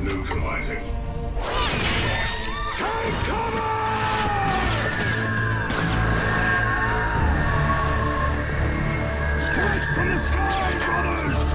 Neutralizing. Take cover! Strike from the sky, brothers!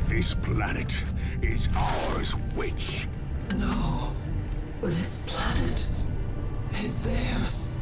This planet is ours, witch. No. This planet is theirs.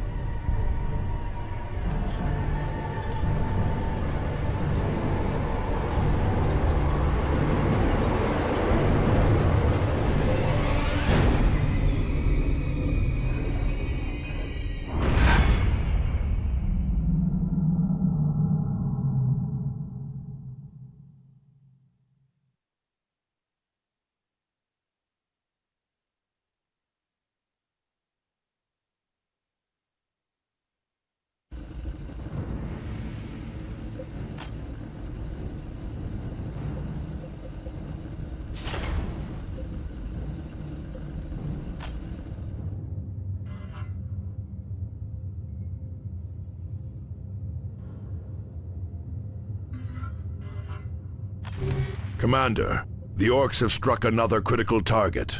Commander, the Orcs have struck another critical target.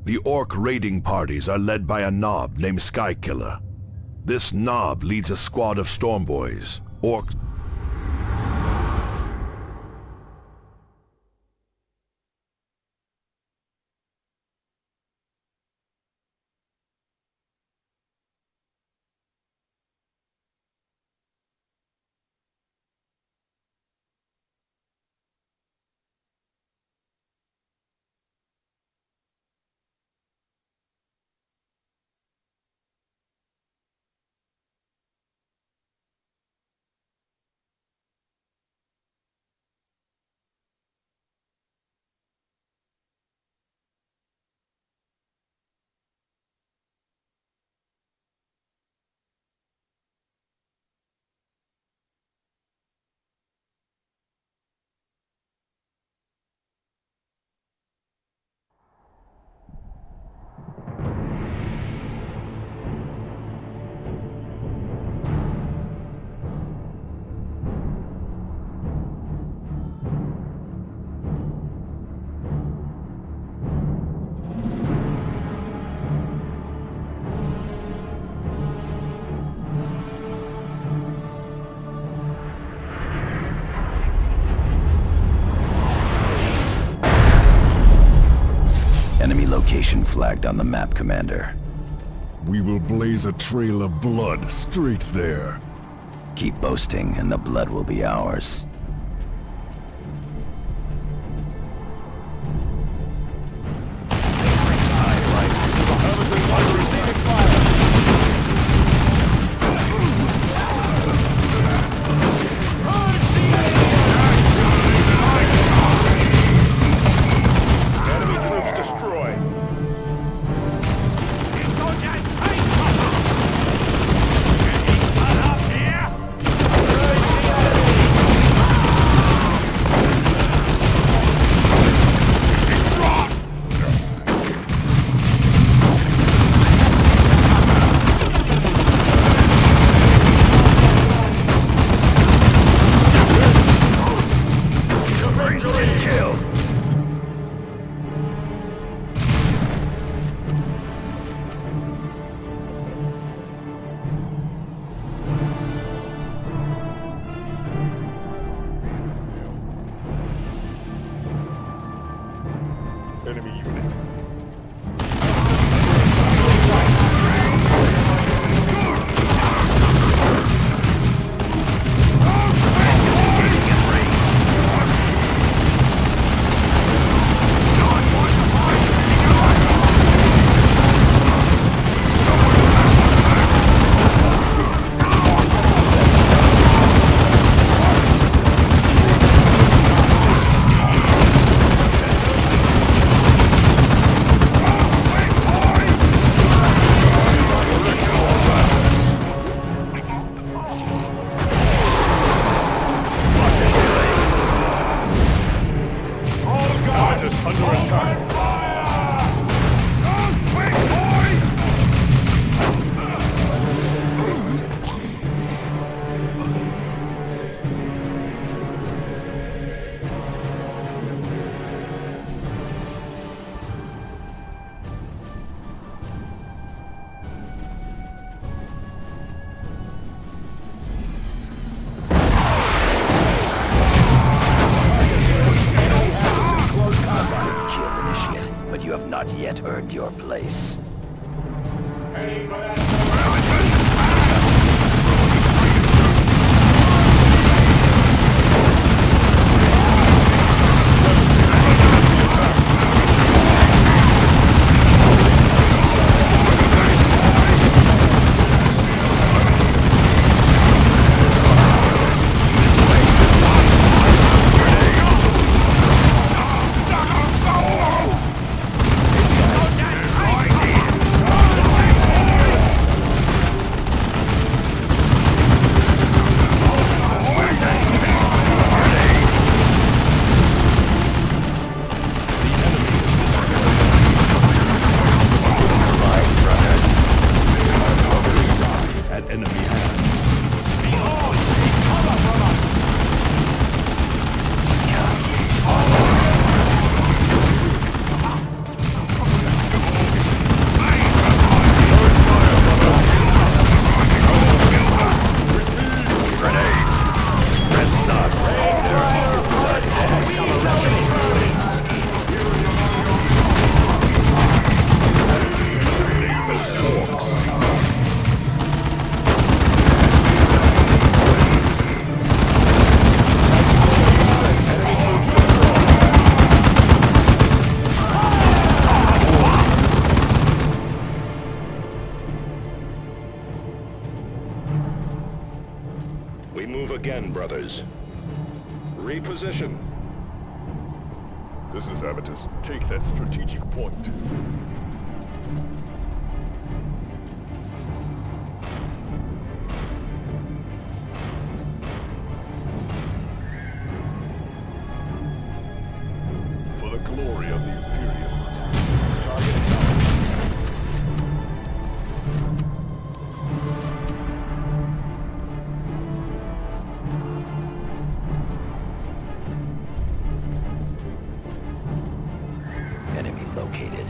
The Orc raiding parties are led by a Nob named Skykiller. This Nob leads a squad of Stormboys, Orcs. Enemy location flagged on the map, Commander. We will blaze a trail of blood straight there. Keep boasting, and the blood will be ours. Enemy unit. But you have not yet earned your place. We move again, brothers. Reposition. This is Avitus. Take that strategic point. For the glory of the Imperium. Target Enemy located.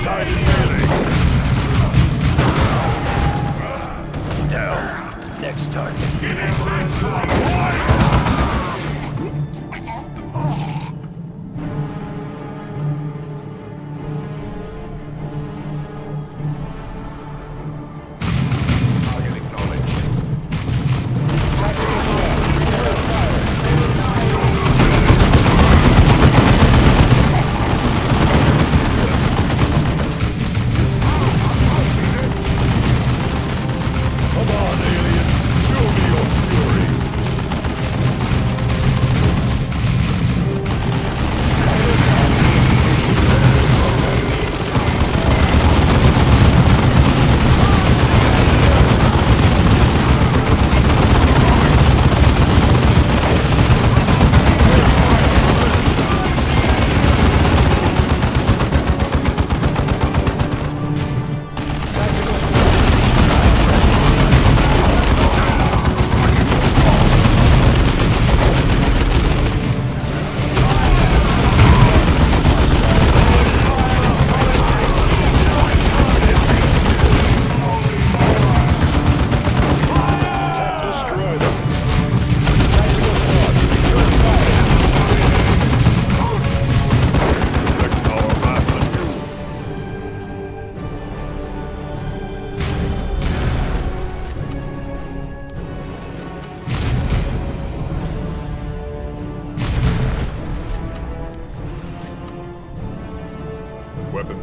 Tied in melee.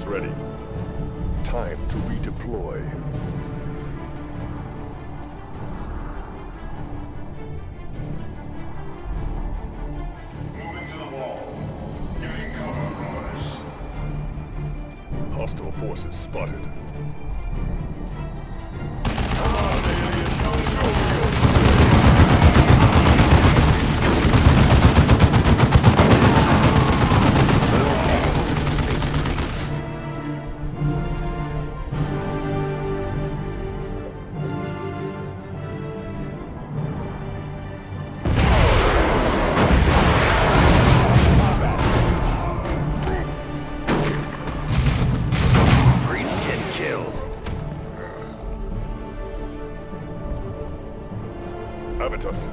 ready. Time to redeploy. Moving to the wall. Giving cover, brothers. Hostile forces spotted. Avitus.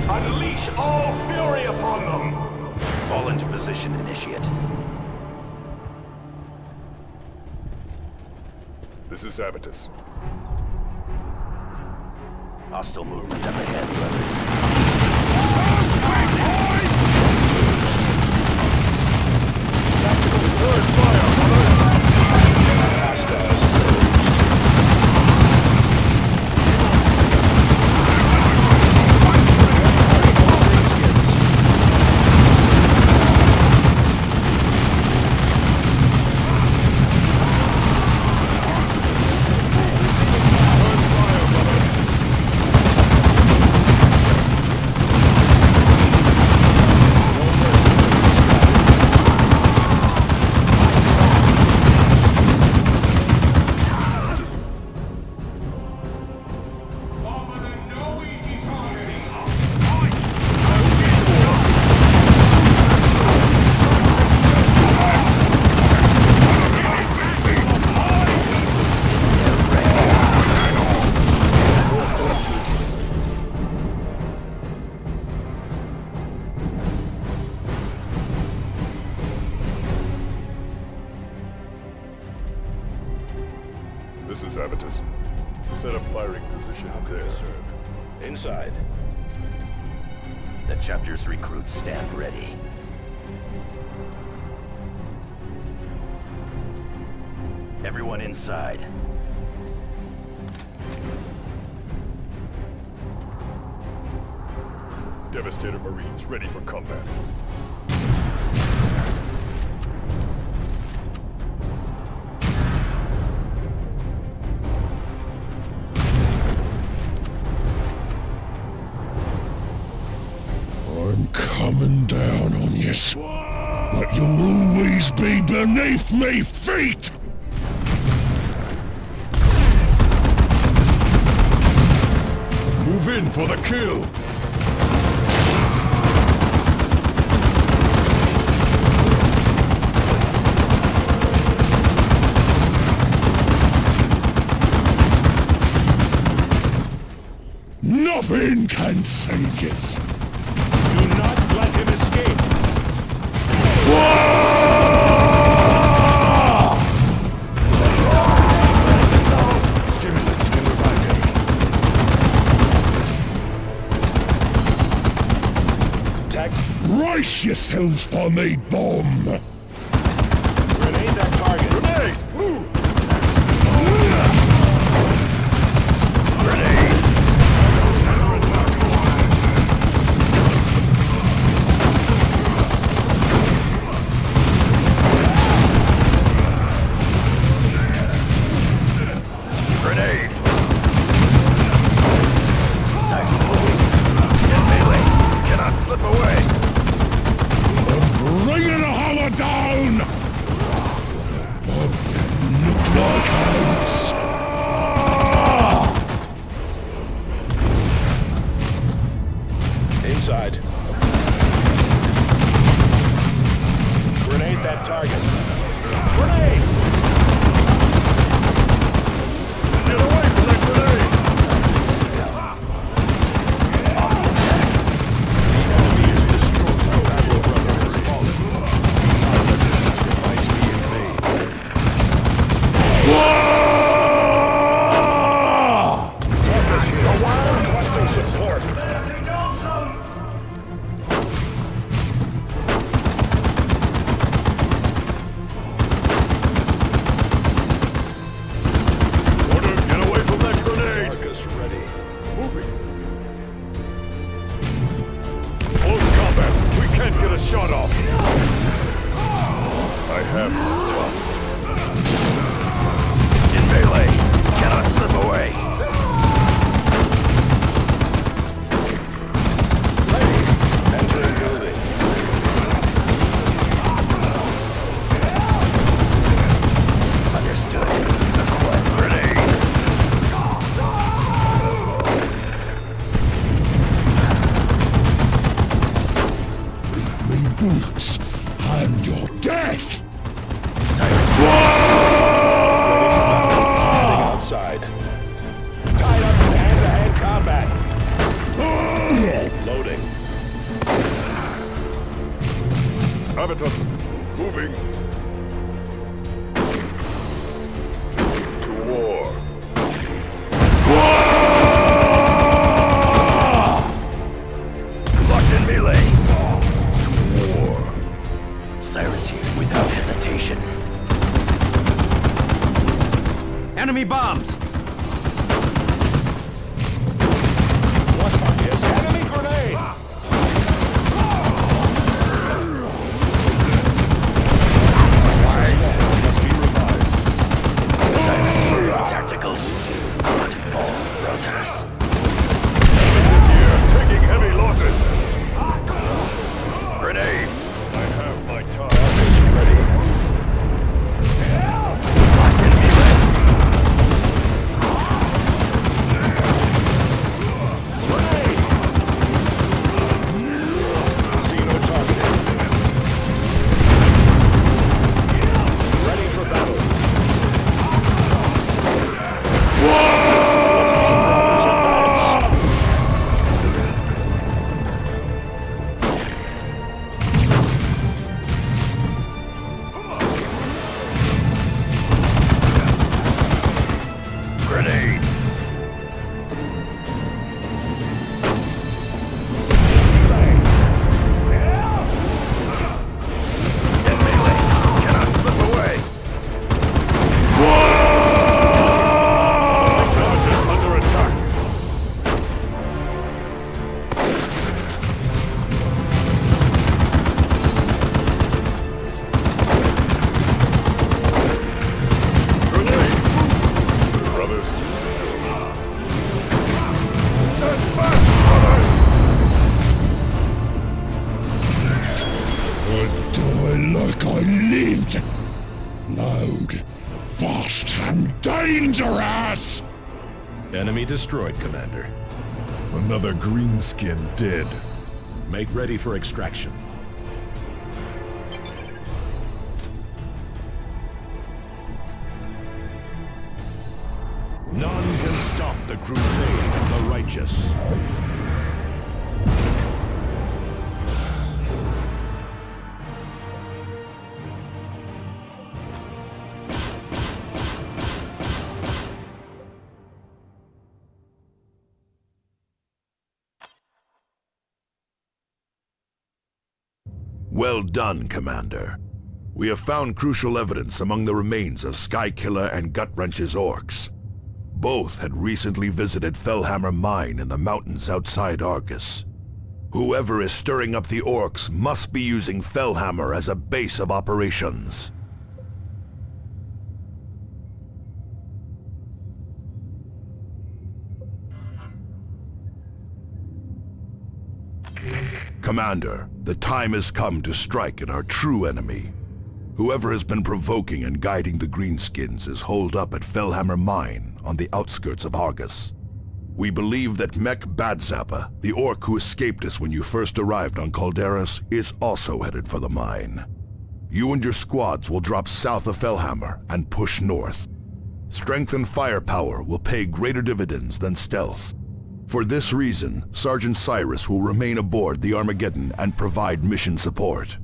Unleash all fury upon them! Fall into position, Initiate. This is Avitus. Hostile movement up ahead, brothers. This is Avitus. Set up firing position there. Inside. The chapter's recruits stand ready. Everyone inside. Devastator Marines ready for combat. I'm coming down on you, but you'll always be beneath me feet! Move in for the kill! Nothing can save you. Do not let him escape! Brace yourselves for me, bomb! Grenade that target! Grenade! Grenade! Sight moving. In melee. Cannot slip away. Bring in a holodeck! target. Grenade! Get away from that grenade! The enemy is destroyed. The battle brother has fallen. Now let the sacrifice be in vain. Marcus, you're wild requesting support. Order, get away from that grenade! Marcus, ready. Moving. Close combat. We can't get a shot off. I have no time. In melee. Cannot slip away. Entering building. Understood. Acquired grenade. Me boots and your death! Cyrus. Heading outside. Tied up in hand-to-hand combat. Loading. Avitus, moving. To war. Locked in melee. To war. Cyrus here without hesitation. Enemy bombs! What is enemy grenade? Must be revived. Cyrus here. Tactical shooting. Not all brothers. Avitus here, taking heavy losses. Grenade. I have my time. Is ready. Locked in melee. See no targeting. Ready for battle. Grenade. In melee. Cannot slip away. Avitus under attack. Grenade! Brothers. Stand fast, brothers! Or die like I lived! Loud, fast and dangerous! Enemy destroyed, Commander. Another greenskin dead. Make ready for extraction. None can stop the crusade of the righteous. Well done, Commander. We have found crucial evidence among the remains of Skykiller and Gutwrench's orcs. Both had recently visited Fellhammer Mine in the mountains outside Argus. Whoever is stirring up the orcs must be using Fellhammer as a base of operations. Commander, the time has come to strike at our true enemy. Whoever has been provoking and guiding the Greenskins is holed up at Fellhammer Mine on the outskirts of Argus. We believe that Mech Badzappa, the orc who escaped us when you first arrived on Calderas, is also headed for the mine. You and your squads will drop south of Fellhammer and push north. Strength and firepower will pay greater dividends than stealth. For this reason, Sergeant Cyrus will remain aboard the Armageddon and provide mission support.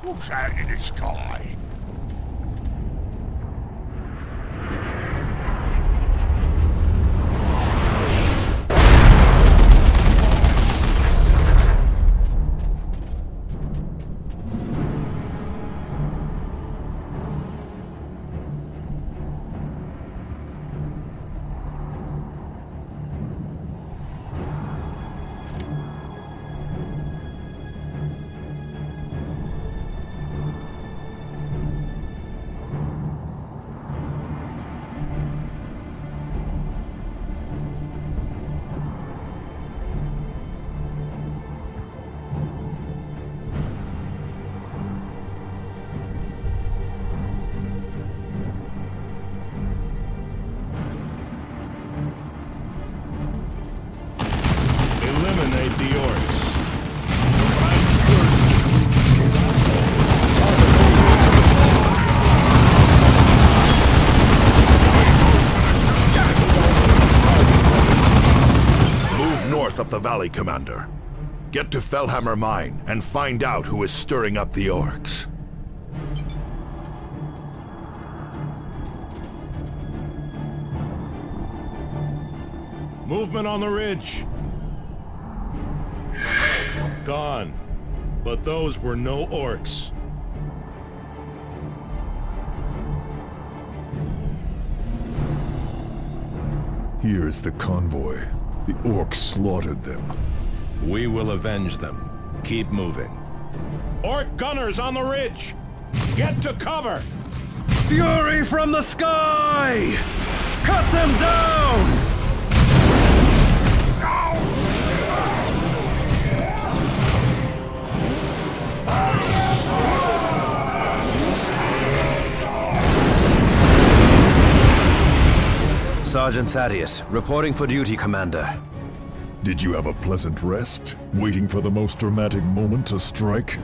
What's that in the sky? Eliminate the orcs. Move north up the valley, Commander. Get to Fellhammer Mine and find out who is stirring up the orcs. Movement on the ridge. Gone. But those were no orcs. Here's the convoy. The orcs slaughtered them. We will avenge them. Keep moving. Orc gunners on the ridge! Get to cover! Fury from the sky! Cut them down! Sergeant Thaddeus, reporting for duty, Commander. Did you have a pleasant rest, waiting for the most dramatic moment to strike?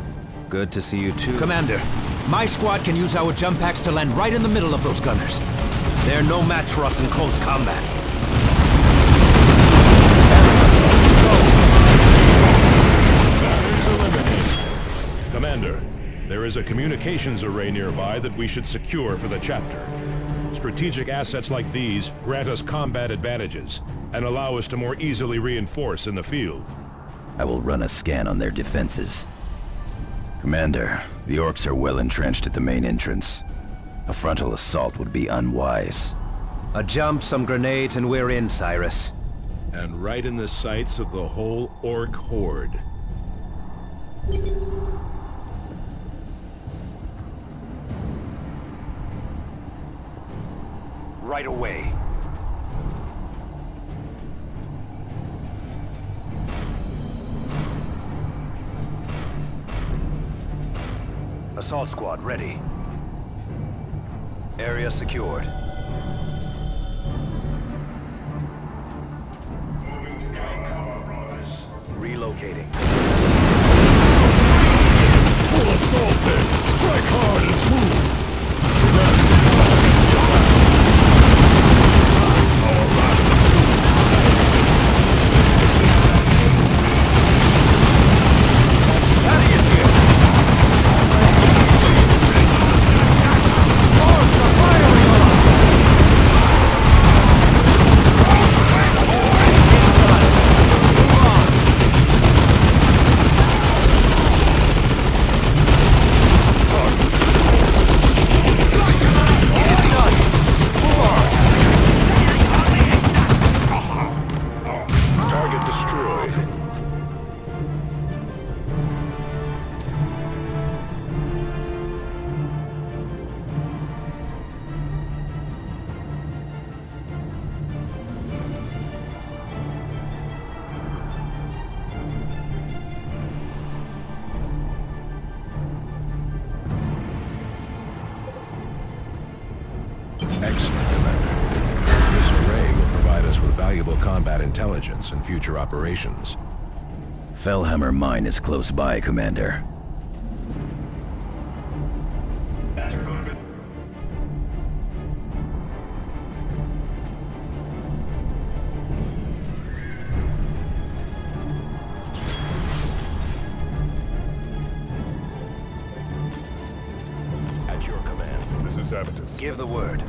Good to see you too. Commander, my squad can use our jump packs to land right in the middle of those gunners. They're no match for us in close combat. Gunners eliminated. Commander, there is a communications array nearby that we should secure for the chapter. Strategic assets like these grant us combat advantages and allow us to more easily reinforce in the field. I will run a scan on their defenses. Commander, the orcs are well entrenched at the main entrance. A frontal assault would be unwise. A jump, some grenades, and we're in, Cyrus. And right in the sights of the whole orc horde. Right away. Assault squad ready. Area secured. Moving to gain cover, brothers. Relocating. Full assault then! Strike hard and true! Excellent, Commander. This array will provide us with valuable combat intelligence and future operations. Fellhammer Mine is close by, Commander. That's a good bit. At your command. This is Avitus. Give the word.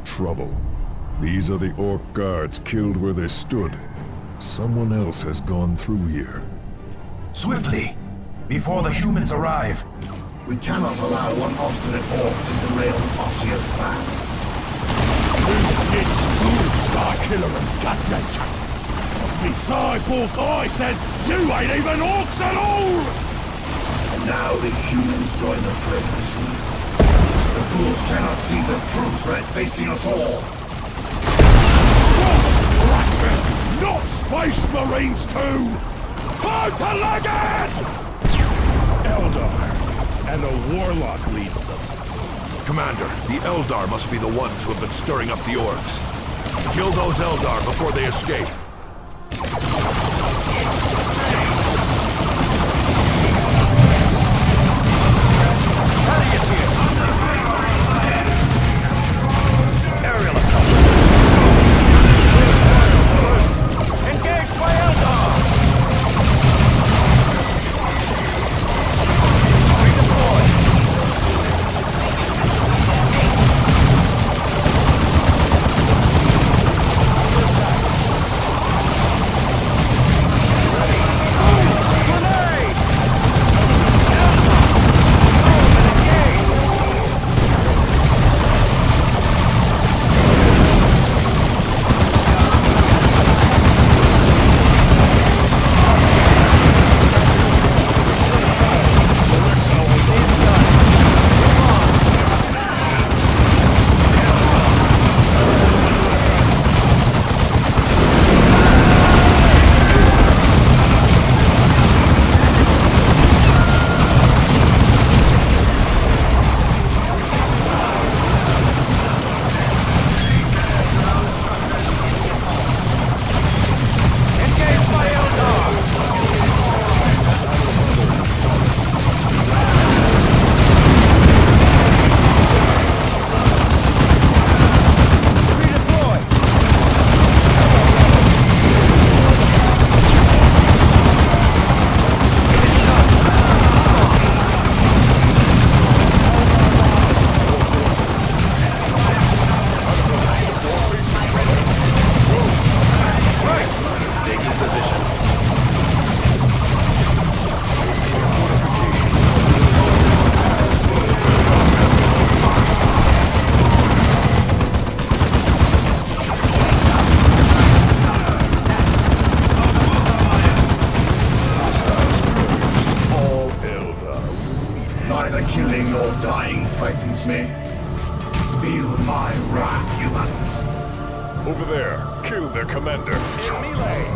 Trouble. These are the orc guards killed where they stood. Someone else has gone through here. Swiftly! Before the humans arrive! We cannot allow one obstinate orc to derail Osseous plan. It's good, Starkiller and Gut Nature. Me cyborg eye says you ain't even orcs at all! And now the humans join the fray. The fools cannot see the true threat facing us all. Breakfast, not Space Marines too! Time to leg it! Eldar! And the Warlock leads them. Commander, the Eldar must be the ones who have been stirring up the orcs. Kill those Eldar before they escape. Aerial assault. Engaged by Eldar! Redeploy. against me? Feel my wrath, humans. Over there. Kill their commander. In melee!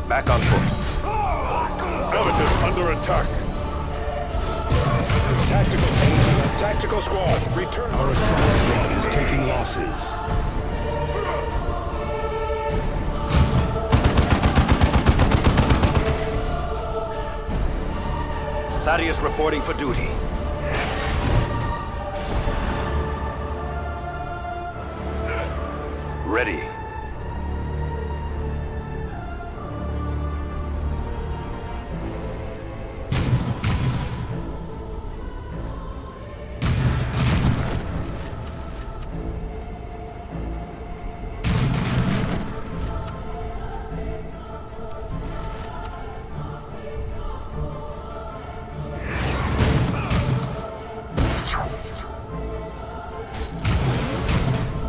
Back on foot. Avitus under attack. Tactical squad, return. Our assault squad is taking losses. Thaddeus reporting for duty. Ready.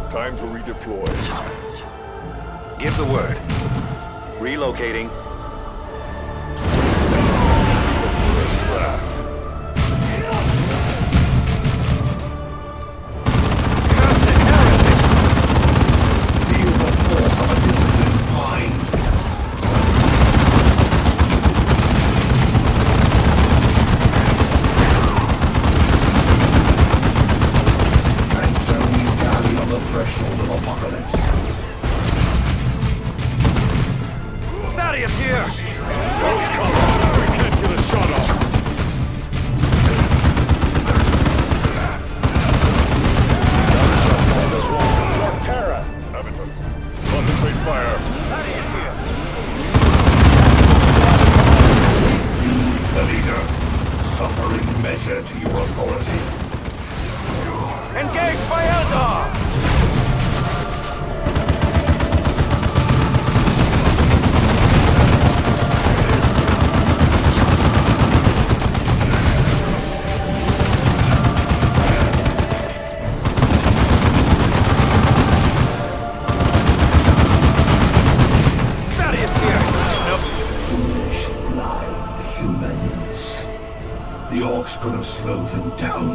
Time to redeploy. Give the word. Relocating. Feel the force of a disciplined mind. And so we rally on the threshold of apocalypse. Thaddeus here! Close cover. We can't get a shot off. Terra! Avitus, concentrate fire. Thaddeus here! The leader, suffering measure to your authority. Engaged by Eldar! Thaddeus here! Foolish, blind humans. The orcs could have slowed them down.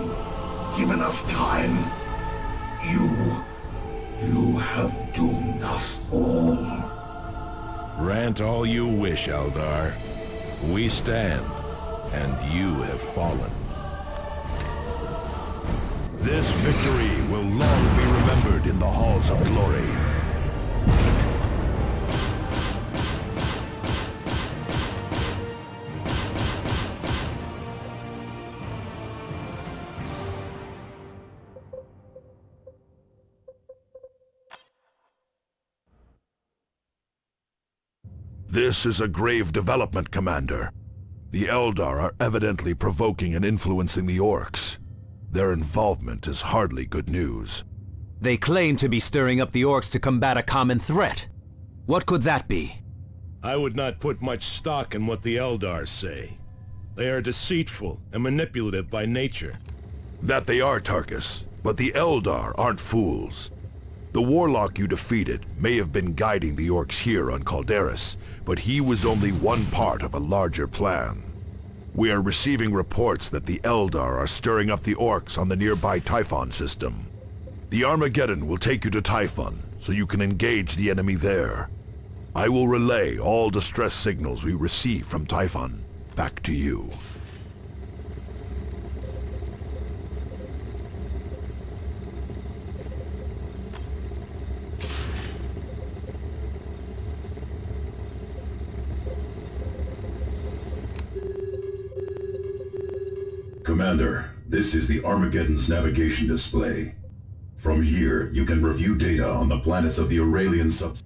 Given us time. You have doomed us all. Rant all you wish, Eldar. We stand, and you have fallen. This victory will long be remembered in the halls of glory. This is a grave development, Commander. The Eldar are evidently provoking and influencing the Orcs. Their involvement is hardly good news. They claim to be stirring up the orcs to combat a common threat. What could that be? I would not put much stock in what the Eldar say. They are deceitful and manipulative by nature. That they are, Tarkus, but the Eldar aren't fools. The warlock you defeated may have been guiding the Orcs here on Calderis, but he was only one part of a larger plan. We are receiving reports that the Eldar are stirring up the Orcs on the nearby Typhon system. The Armageddon will take you to Typhon, so you can engage the enemy there. I will relay all distress signals we receive from Typhon back to you. Commander, this is the Armageddon's navigation display. From here, you can review data on the planets of the Aurelian sub...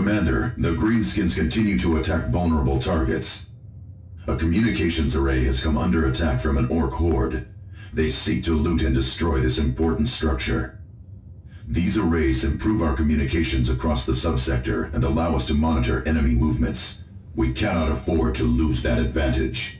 Commander, the Greenskins continue to attack vulnerable targets. A communications array has come under attack from an Orc horde. They seek to loot and destroy this important structure. These arrays improve our communications across the subsector and allow us to monitor enemy movements. We cannot afford to lose that advantage.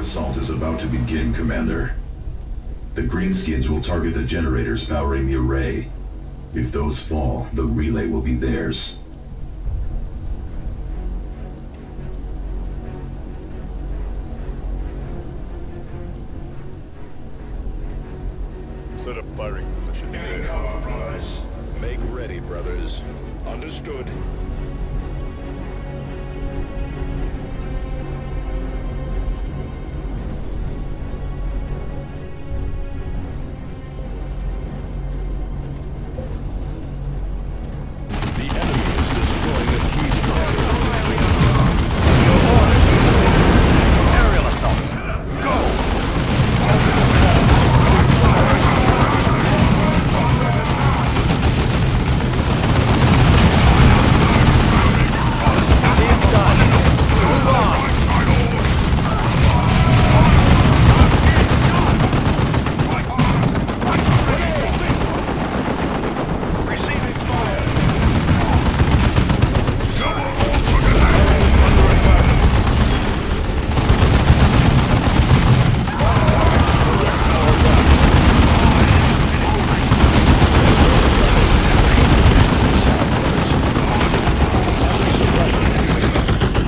assault is about to begin, Commander. The Greenskins will target the generators powering the array. If those fall, the relay will be theirs. Set up firing position. Getting cover, brothers. Make ready, brothers. Understood. The enemy is destroying a key structure. Aerial assault. Team's done. Move on. Receiving fire.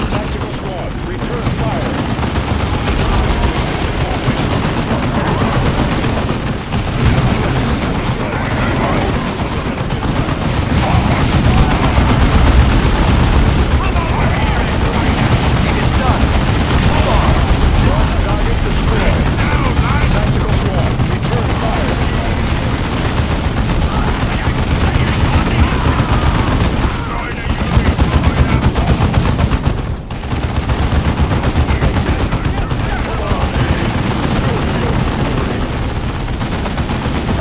Tactical squad, return fire. It's done. Move on. Target destroyed. Tactical squad, return fire.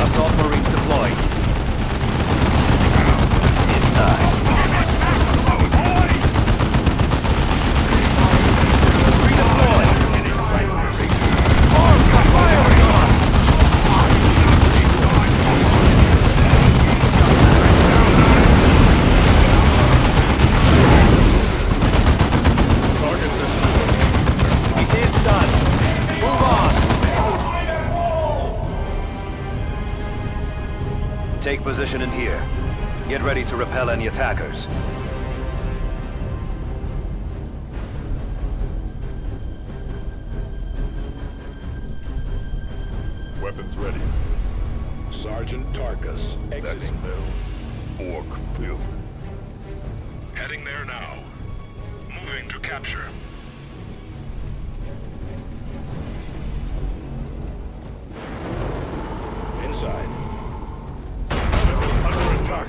Assault Marines deployed. Inside. Redeploy. Arms are firing on. It's done. Move on. Take position in here. Get ready to repel any attackers. Weapons ready. Sergeant Tarkus, That exiting. smell. Orc filth. Heading there now. Moving to capture. Inside. Under attack.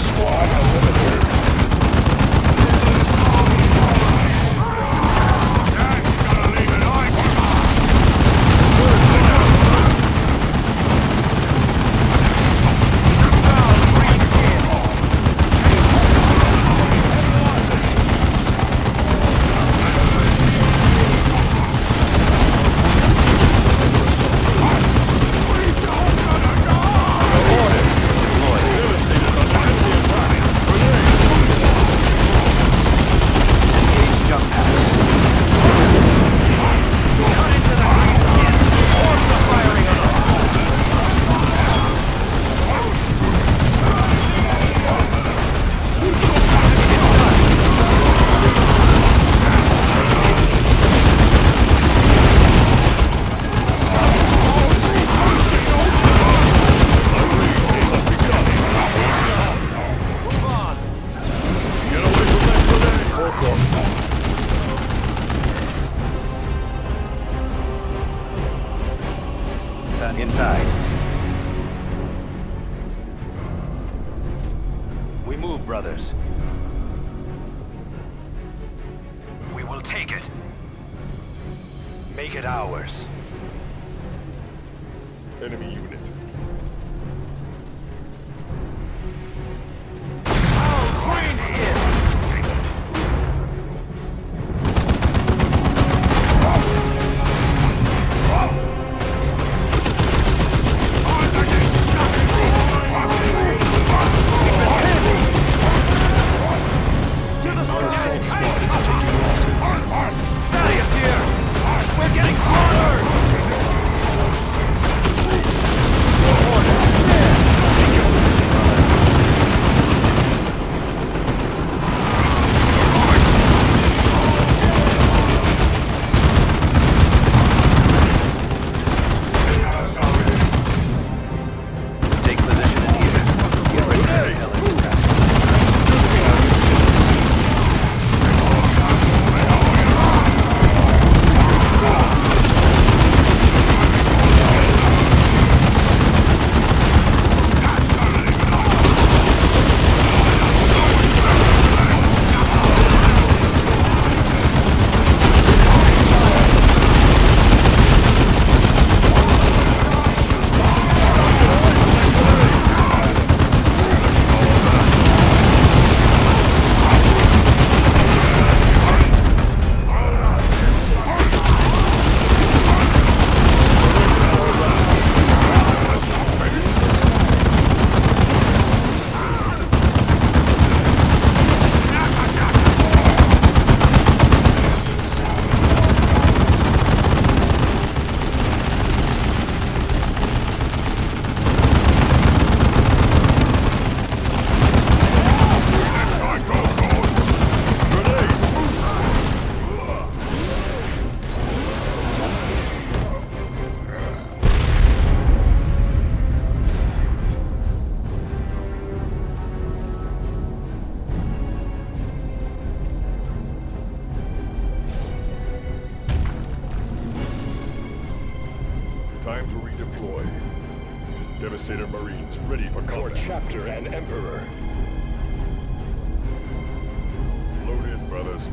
Squad eliminated. Inside. We move, brothers. We will take it. Make it ours. Enemy unit. assault squad is taking losses. Thaddeus here! We're getting slaughtered! Take position in here. Get ready for the helicopter. Time to redeploy. Devastator Marines ready for Our combat. chapter and Emperor. Load in, brothers.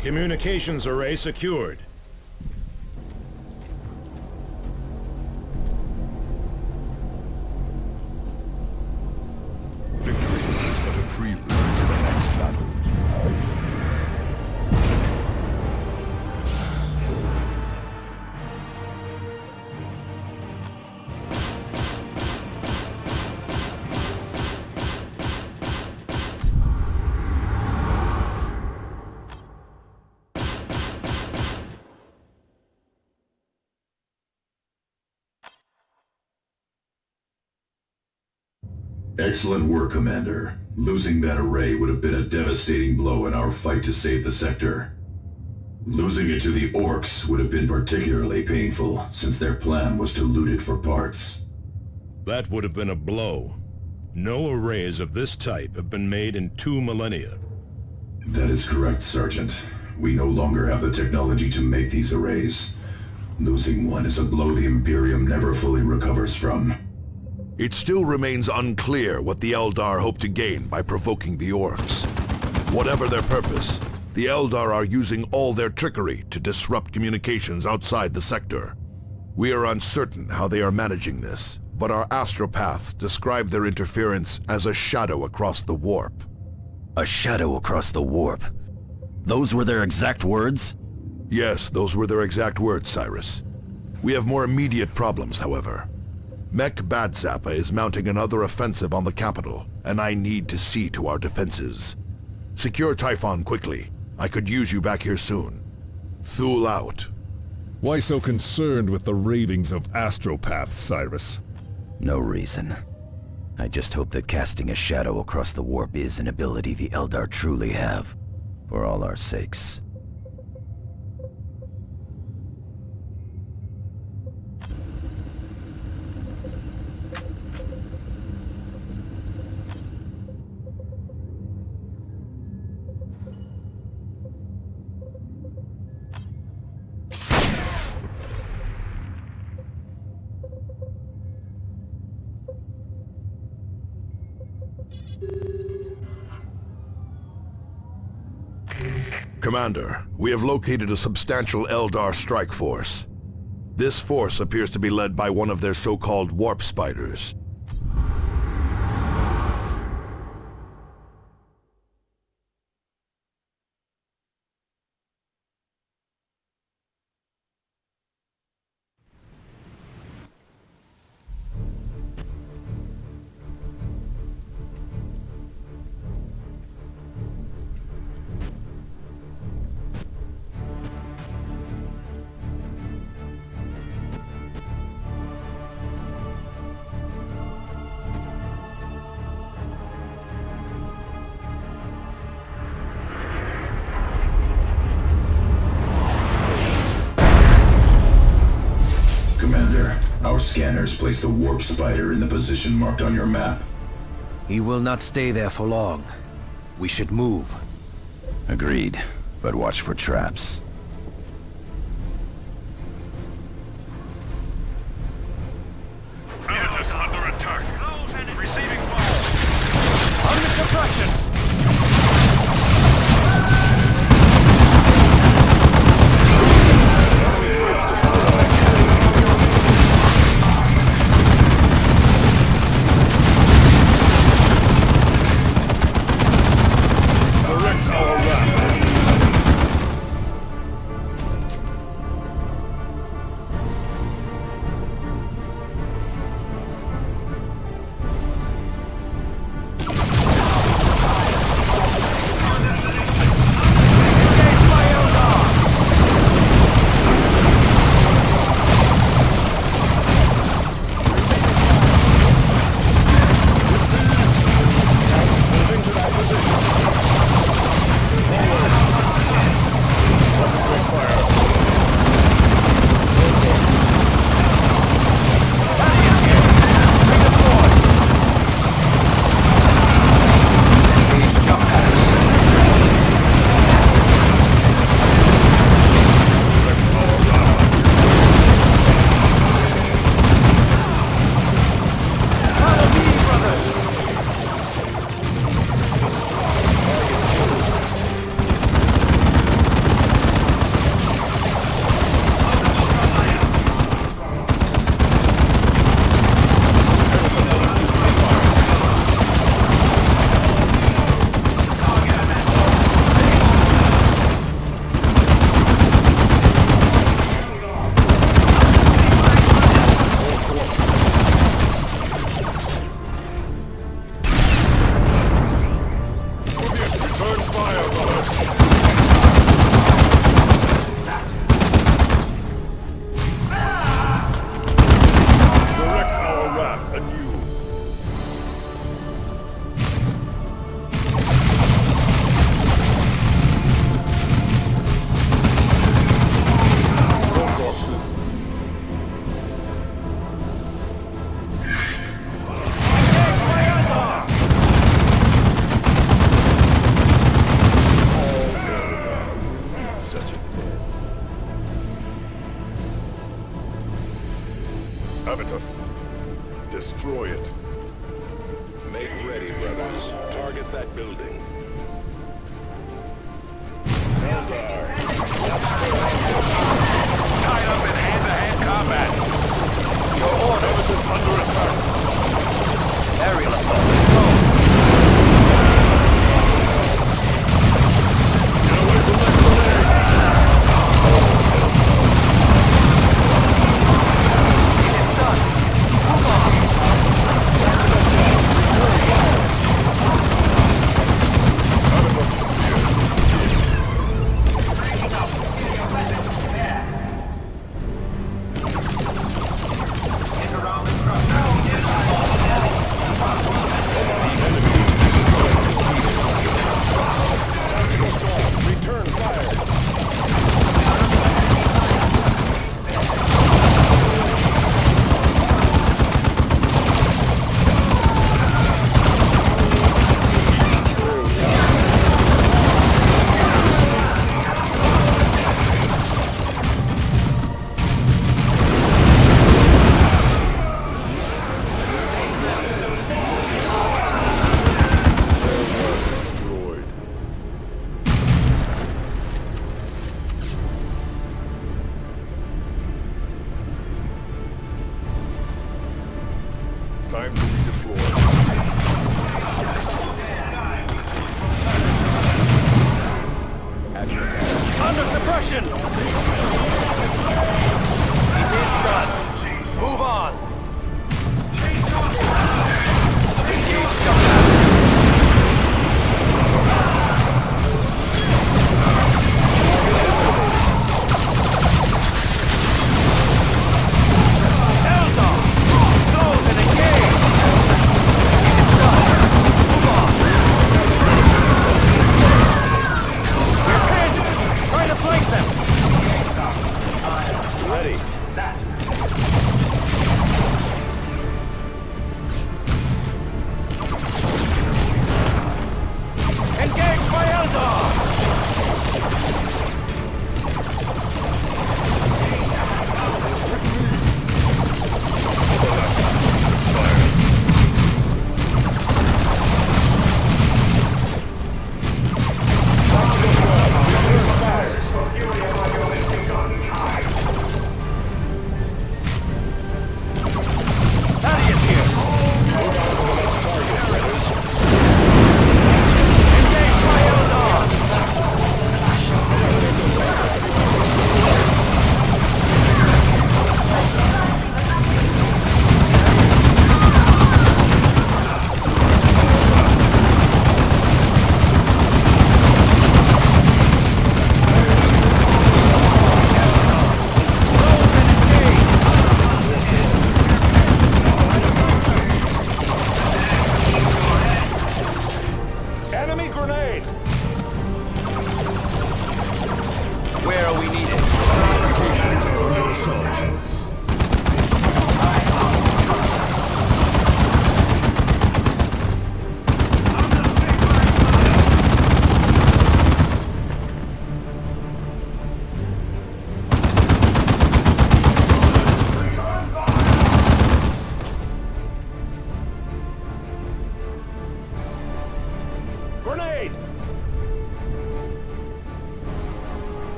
Communications array secured. Victory is but a prelude to the next battle. Excellent work, Commander. Losing that array would have been a devastating blow in our fight to save the sector. Losing it to the Orcs would have been particularly painful, since their plan was to loot it for parts. That would have been a blow. No arrays of this type have been made in 2 millennia. That is correct, Sergeant. We no longer have the technology to make these arrays. Losing one is a blow the Imperium never fully recovers from. It still remains unclear what the Eldar hope to gain by provoking the Orcs. Whatever their purpose, the Eldar are using all their trickery to disrupt communications outside the sector. We are uncertain how they are managing this, but our astropaths describe their interference as a shadow across the warp. A shadow across the warp? Those were their exact words? Yes, those were their exact words, Cyrus. We have more immediate problems, however. Mech Badzappa is mounting another offensive on the capital, and I need to see to our defenses. Secure Typhon quickly. I could use you back here soon. Thule out. Why so concerned with the ravings of astropaths, Cyrus? No reason. I just hope that casting a shadow across the warp is an ability the Eldar truly have, for all our sakes. Commander, we have located a substantial Eldar strike force. This force appears to be led by one of their so-called warp spiders. Our scanners place the warp spider in the position marked on your map. He will not stay there for long. We should move. Agreed, but watch for traps. Militus under attack. Receiving fire. Under suppression! Avitus, destroy it. Make ready, brothers. Target that building. Eldar. Tied up in hand-to-hand combat. Your order is under attack. Aerial assault. Time to redeploy. Under suppression! He's in, son. Move on. Engage jump.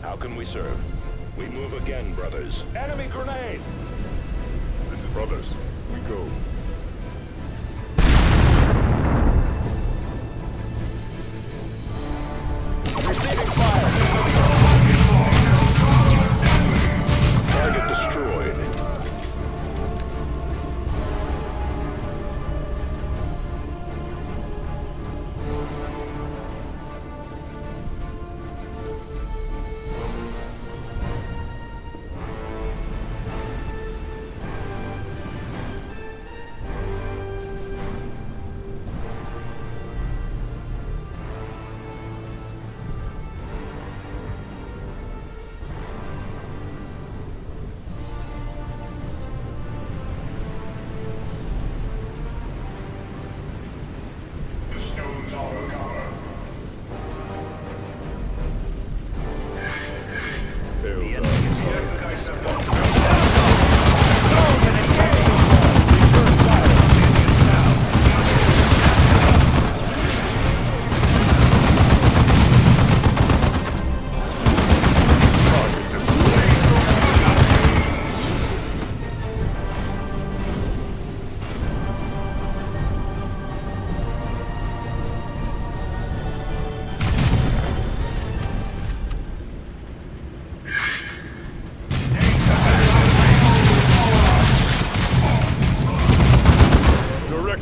How can we serve? We move again, brothers. Enemy grenade! This is brothers. We go. Receiving fire! Target destroyed.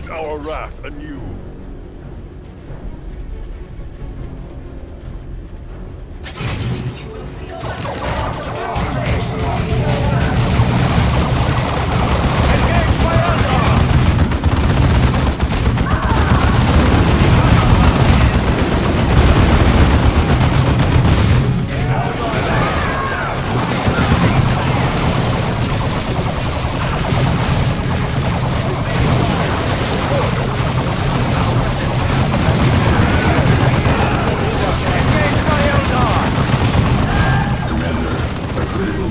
Whet our wrath anew.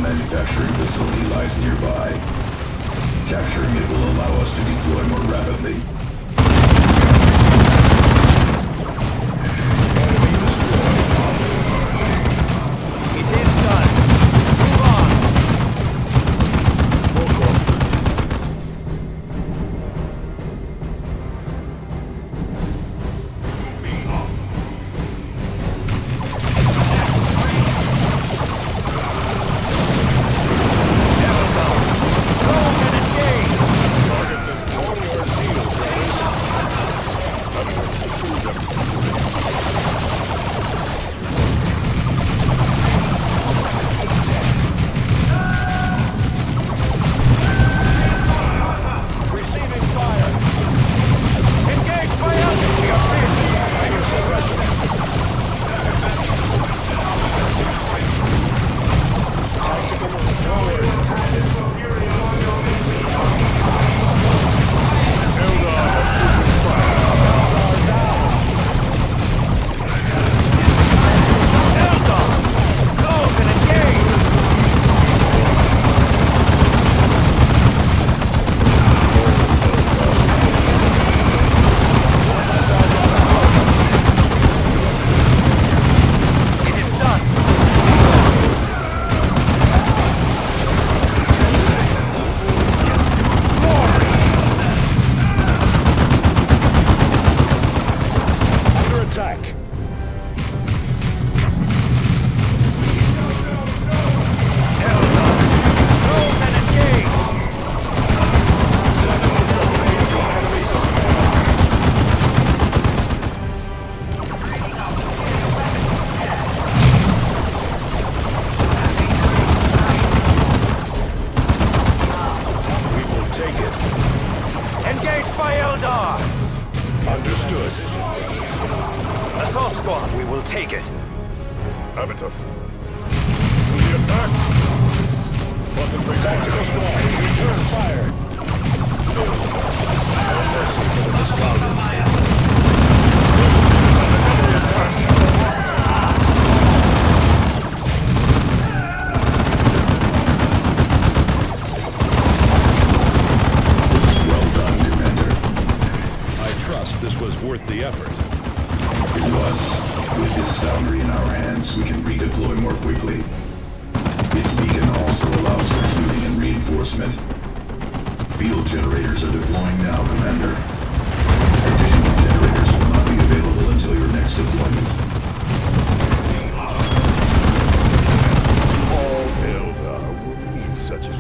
Manufacturing facility lies nearby. Capturing it will allow us to deploy more rapidly. It is done. Move on. More corpses. Understood. Assault squad, we will take it. Avitus. To the attack. Concentrate. Tactical squad, return fire. No mercy for the discarded. This was worth the effort. It was. With this foundry in our hands, we can redeploy more quickly. Its beacon also allows for healing and reinforcement. Field generators are deploying now, Commander. Additional generators will not be available until your next deployment. All Eldar will need such a thing.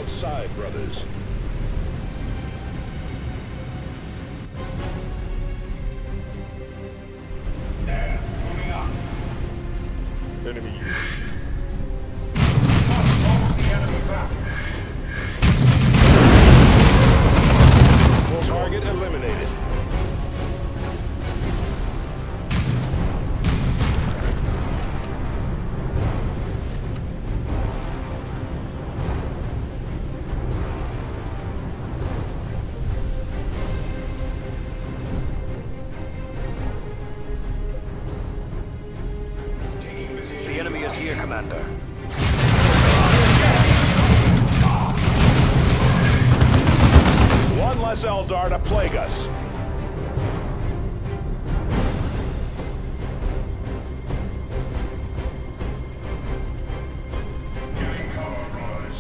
outside, brothers. There, moving up. Enemy unit. Hold the enemy back. Target eliminated. Taking position. The enemy is here, Commander. One less Eldar to plague us. Getting cover, brothers.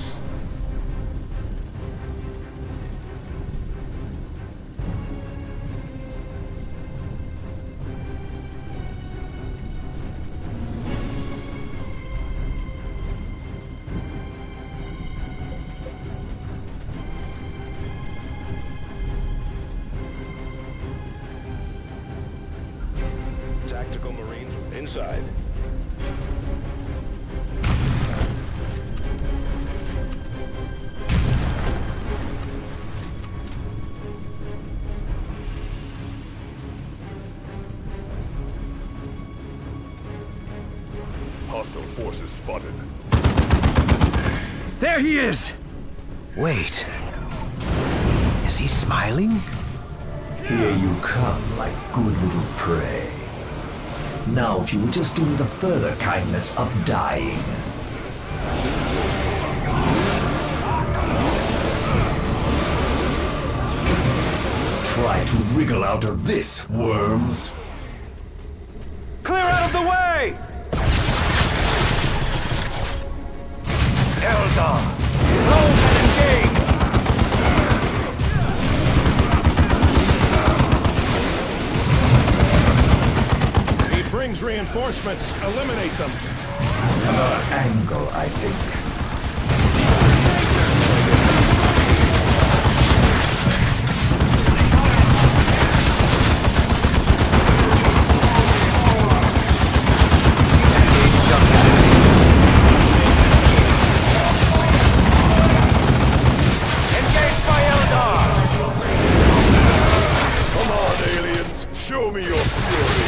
Tactical Marines inside. Hostile forces spotted. There he is! Wait. Is he smiling? Here you come, my good little prey. Now if you would just do me the further kindness of dying. Try to wriggle out of this, worms. Clear out of the way! Eldar! Close and engage! He brings reinforcements. Eliminate them. Another angle, I think. Engage by Eldar! Come on, aliens! Show me your fury!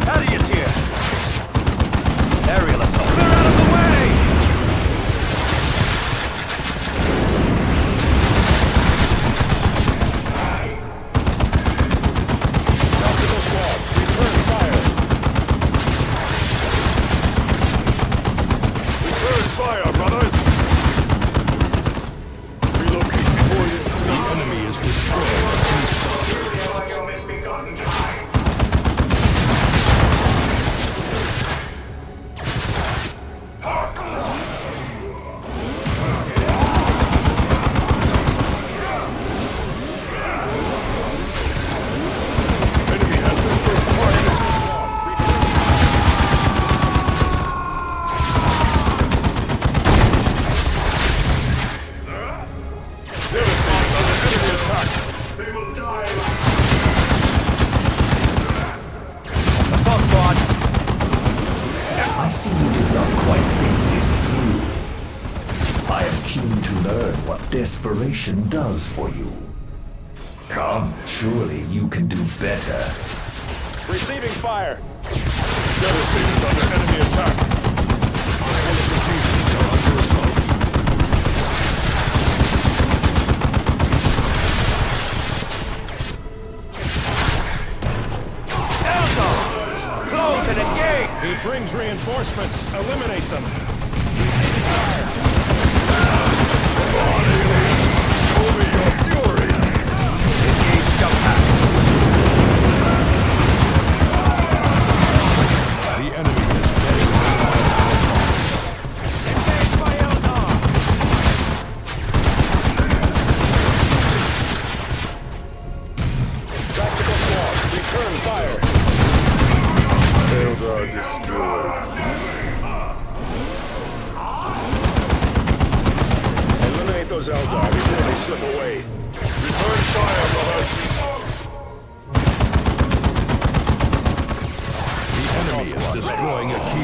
Thaddeus here! Aerial assault! Clear out of the way! Tactical squad, return fire. Return fire, brothers! Relocate before this The enemy is destroyed. Feel like a misbegotten kind. enemy has been first targeted. Devastating under enemy attack! They will die like Assault squad! I see you did not quite think this through. I am keen to learn what desperation does for you. Come, surely you can do better. Receiving fire. Devastators under enemy attack! Fortifications are under assault. Eldar! Close and engage! He brings reinforcements. Eliminate them. Show me your fury! Engage jump pack! The enemy is dead. Engage by Eldar! Tactical squad, return fire.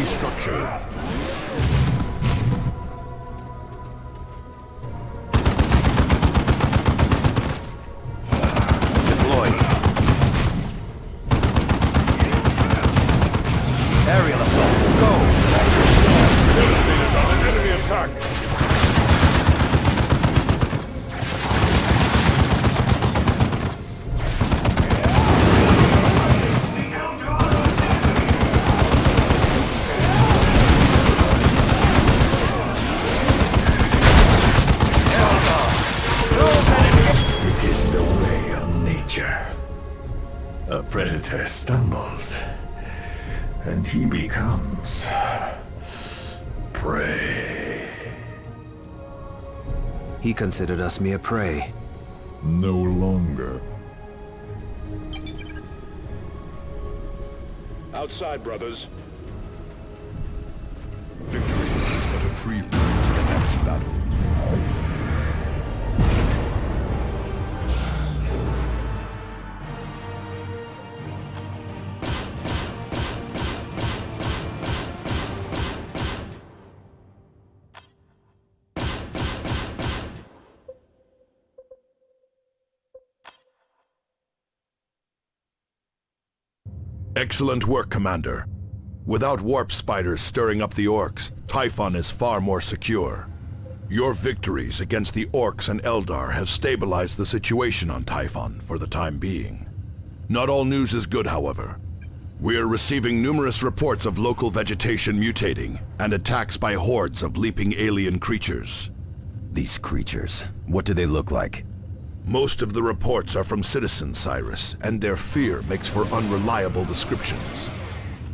enemy structure. Deployed. Aerial assault. Go! Devastated on an enemy attack. It is the way of nature. A predator stumbles, and he becomes prey. He considered us mere prey. No longer. Outside, brothers. Victory is but a prelude to the next battle. Excellent work, Commander. Without warp spiders stirring up the orcs, Typhon is far more secure. Your victories against the orcs and Eldar have stabilized the situation on Typhon for the time being. Not all news is good, however. We are receiving numerous reports of local vegetation mutating and attacks by hordes of leaping alien creatures. These creatures, what do they look like? Most of the reports are from citizens, Cyrus, and their fear makes for unreliable descriptions.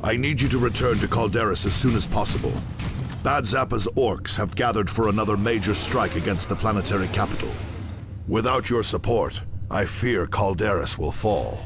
I need you to return to Calderis as soon as possible. Bad Zappa's orcs have gathered for another major strike against the planetary capital. Without your support, I fear Calderis will fall.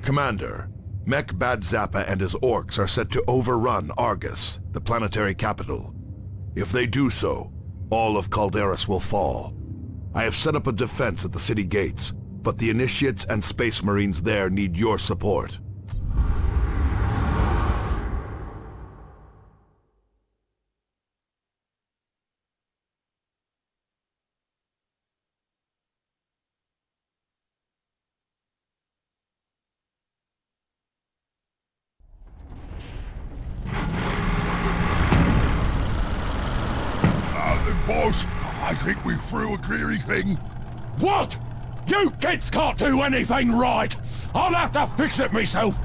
Commander, Mech Bad Zappa and his orcs are set to overrun Argus, the planetary capital. If they do so, all of Calderis will fall. I have set up a defense at the city gates, but the Initiates and Space Marines there need your support. Boss, I think we threw a greedy thing. What? You kids can't do anything right! I'll have to fix it myself!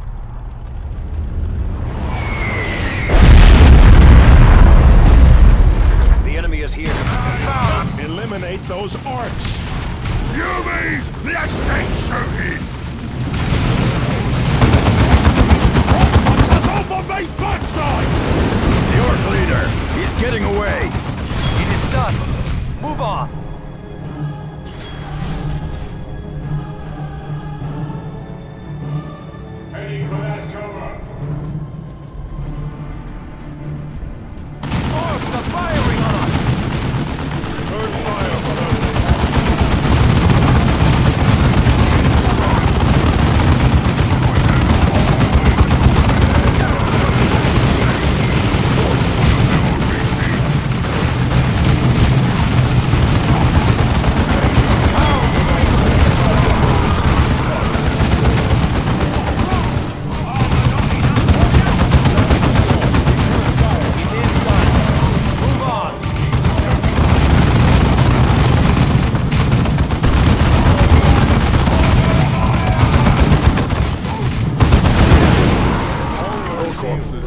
Move on! Heading for that cover. Orcs are firing on us! Return fire, brother.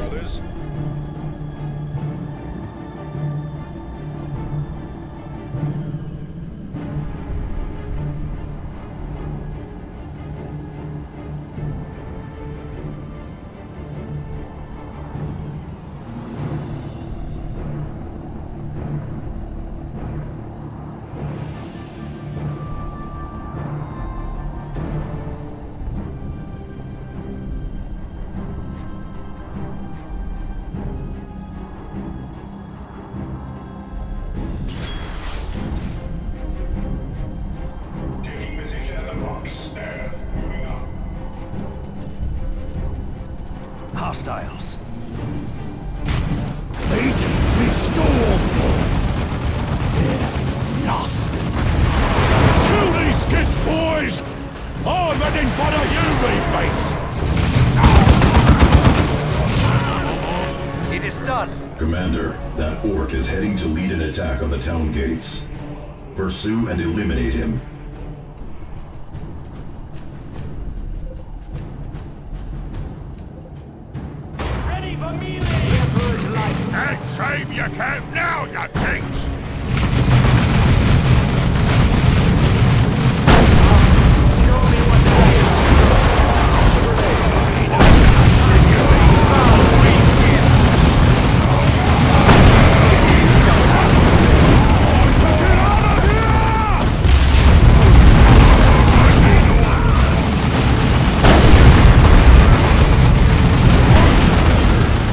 Brothers. Taking position at the box. There. Moving up. Hostiles. Lead me storm! They're nasty. Kill these kids, boys! I'm heading for the UV base! It is done. Commander, that orc is heading to lead an attack on the town gates. Pursue and eliminate him. Ready for melee! Emperor's life. And aim your camp now, you dinks!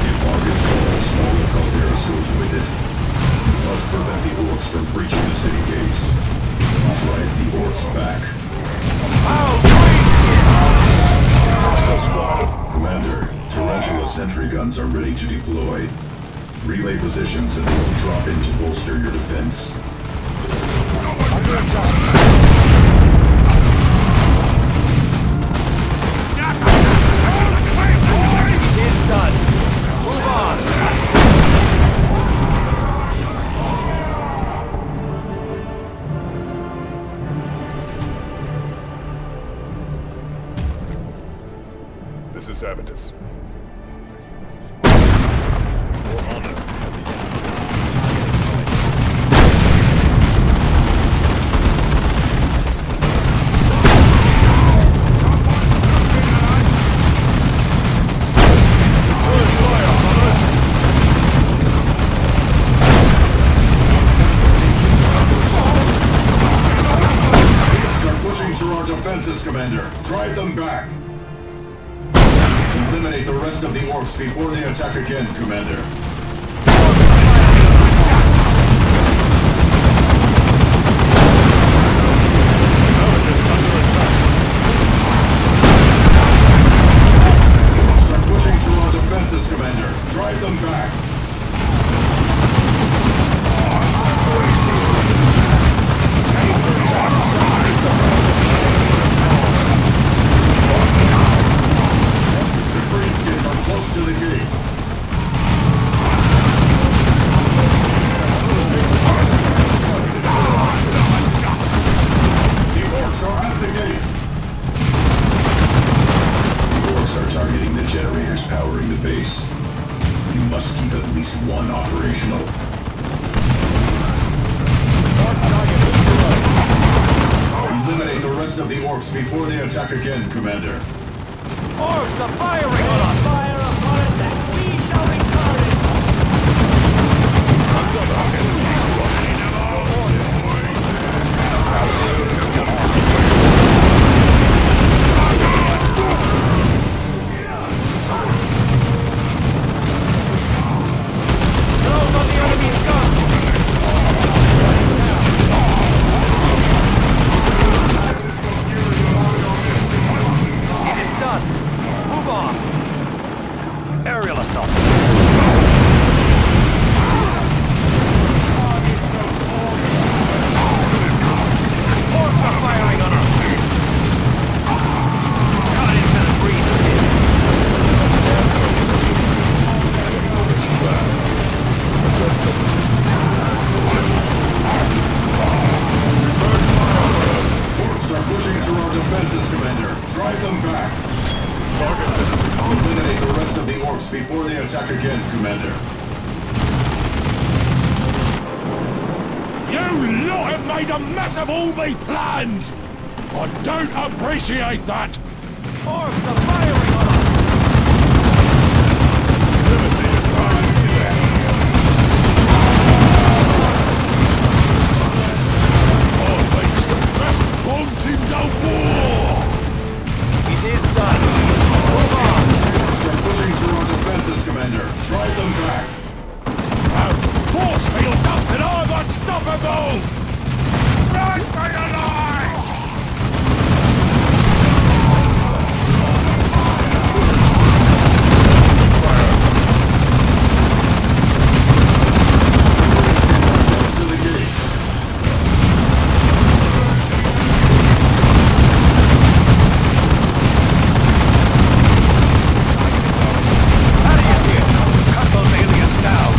If Argus falls, all of Calderas goes with it. We must prevent the orcs from breaching the city gates. Drive the orcs back. Commander, Tarantula sentry guns are ready to deploy. Relay positions and they will drop in to bolster your defense. It's done. Move on. This is Avitus. Orcs are pushing through our defenses, Commander. Drive them back. Eliminate the rest of the orcs before they attack again, Commander. Orcs are pushing through our defenses, Commander. Drive them back. The greenskins are close to the gate. The orcs are at the gate. The orcs are targeting the generators powering the base. You must keep at least one operational. Eliminate the rest of the orcs before they attack again, Commander. Orcs are firing on us! Fire upon us and we shall return it! Commander. You lot have made a mess of all me plans! I don't appreciate that! Orcs are firing on us! Bombs in the war! It is done. Move on. Orcs are pushing through our defenses, Commander. Drive them back. Force fields up and I'm unstoppable! Run for your lives! Close to the gate. Out of here. Cut those aliens down.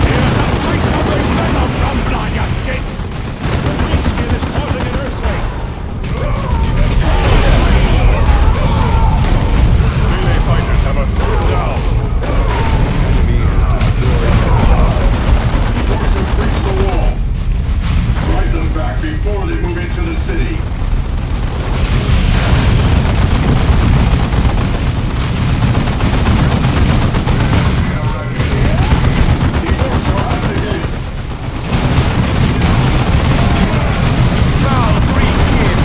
Here's a taste of the venom from blood, you kids! The Redskin is causing an earthquake. Melee fighters have us pinned down. Orcs have breached the wall. Drive them back before they move into the city. The orcs are at the gate. Foul green kid.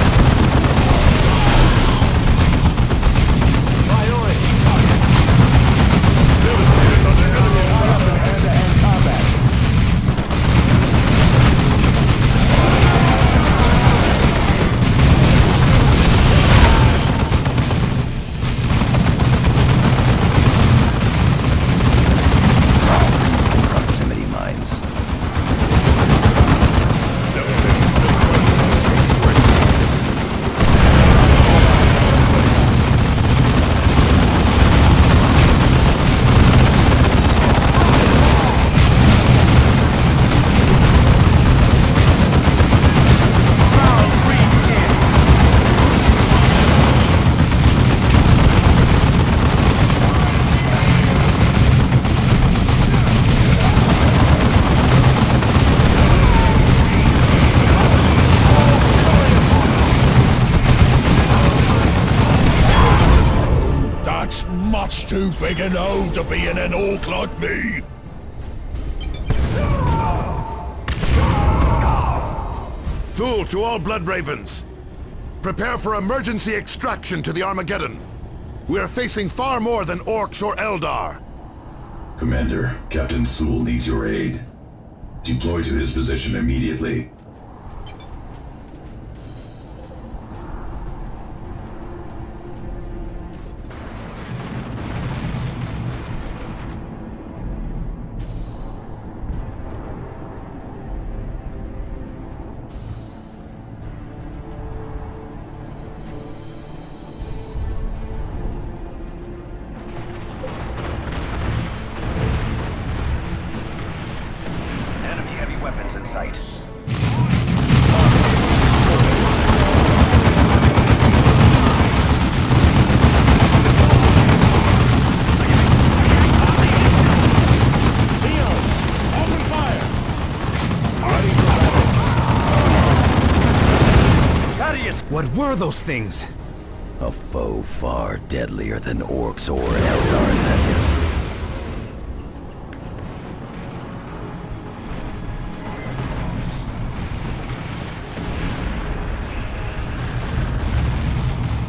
Priority target. Devastators under enemy attack in hand-to-hand combat. Redskin proximity mines. Foul green kid. That's much too big an O to be in an orc like me! Thule to all Blood Ravens. Prepare for emergency extraction to the Armageddon. We are facing far more than orcs or Eldar. Commander, Captain Thule needs your aid. Deploy to his position immediately. Enemy heavy weapons in sight. Xenos, open fire. Thaddeus. What were those things? A foe far deadlier than orcs or Eldar, Thaddeus.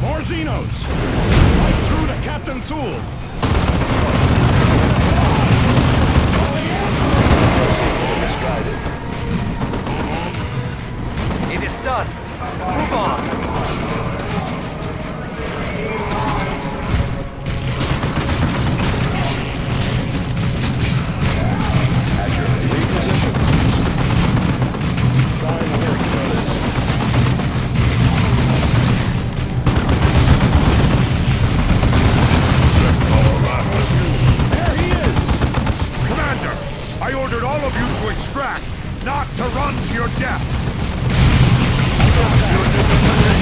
More Xenos. Right through to Captain Thule. It is done. Move on. There he is! Commander, I ordered all of you to extract, not to run to your death!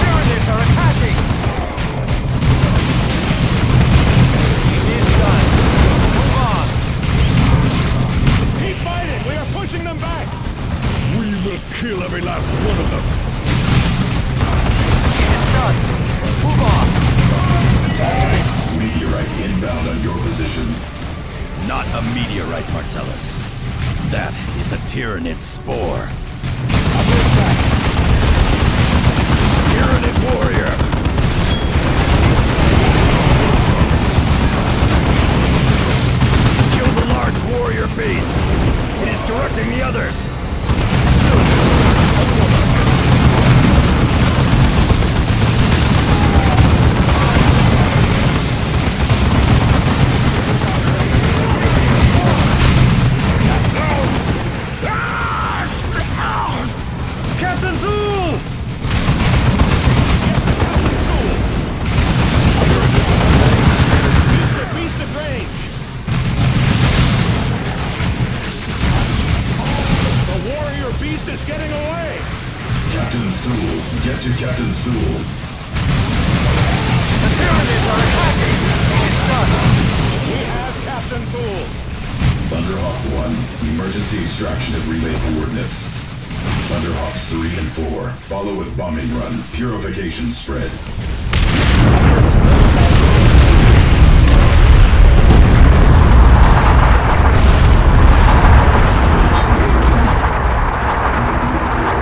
Pyramids are attacking! It is done. Move on. not a meteorite, Martellus. That is a Tyranid spore. Tyranid warrior! Kill the large warrior beast! It is directing the others! Captain Thule! Beast at range! The warrior beast is getting away! Captain Thule, get to Captain Thule. The Tyranids are attacking! He's done! We have Captain Thule! Thunderhawk 1, emergency extraction of relay coordinates. Thunderhawks 3 and 4, follow with bombing run, purification spread.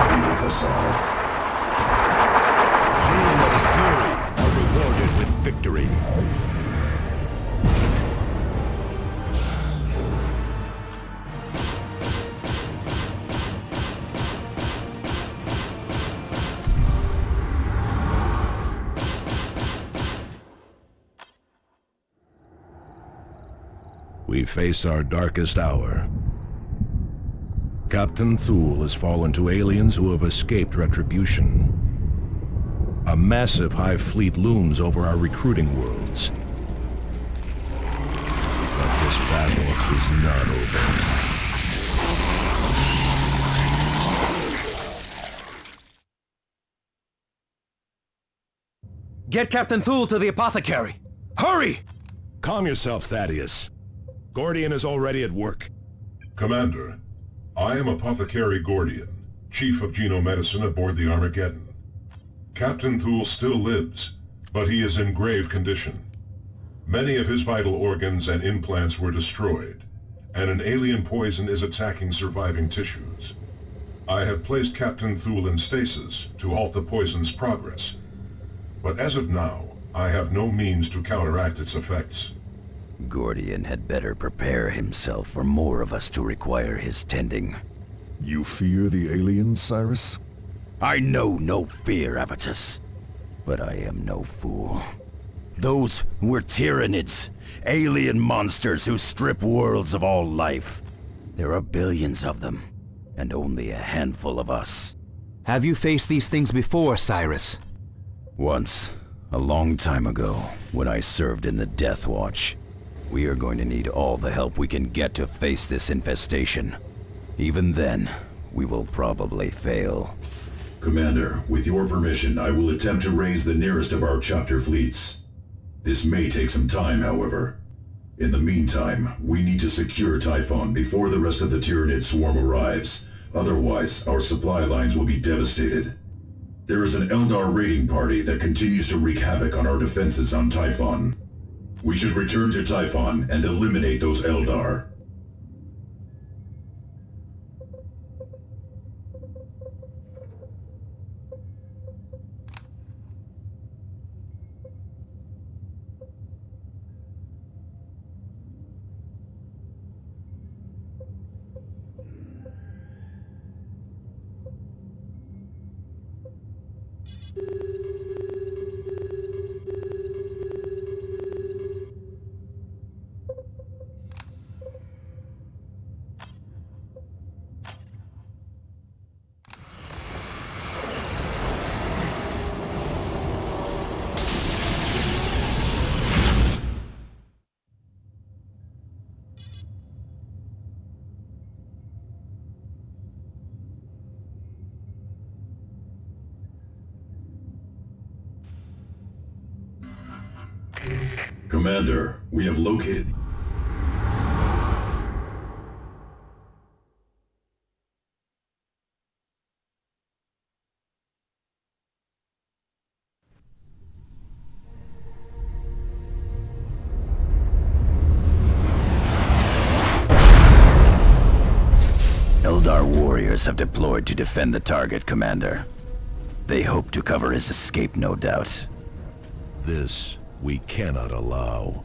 Be with us all. Zeal and fury are rewarded with victory. We face our darkest hour. Captain Thule has fallen to aliens who have escaped retribution. A massive hive fleet looms over our recruiting worlds. But this battle is not over. Get Captain Thule to the apothecary! Hurry! Calm yourself, Thaddeus. Gordian is already at work. Commander, I am Apothecary Gordian, Chief of Genomedicine aboard the Armageddon. Captain Thule still lives, but he is in grave condition. Many of his vital organs and implants were destroyed, and an alien poison is attacking surviving tissues. I have placed Captain Thule in stasis to halt the poison's progress, but as of now, I have no means to counteract its effects. Gordian had better prepare himself for more of us to require his tending. You fear the aliens, Cyrus? I know no fear, Avitus. But I am no fool. Those were Tyranids, alien monsters who strip worlds of all life. There are billions of them, and only a handful of us. Have you faced these things before, Cyrus? Once, a long time ago, when I served in the Death Watch. We are going to need all the help we can get to face this infestation. Even then, we will probably fail. Commander, with your permission, I will attempt to raise the nearest of our chapter fleets. This may take some time, however. In the meantime, we need to secure Typhon before the rest of the Tyranid swarm arrives. Otherwise, our supply lines will be devastated. There is an Eldar raiding party that continues to wreak havoc on our defenses on Typhon. We should return to Typhon and eliminate those Eldar. Commander, we have located... Eldar warriors have deployed to defend the target, Commander. They hope to cover his escape, no doubt. This we cannot allow.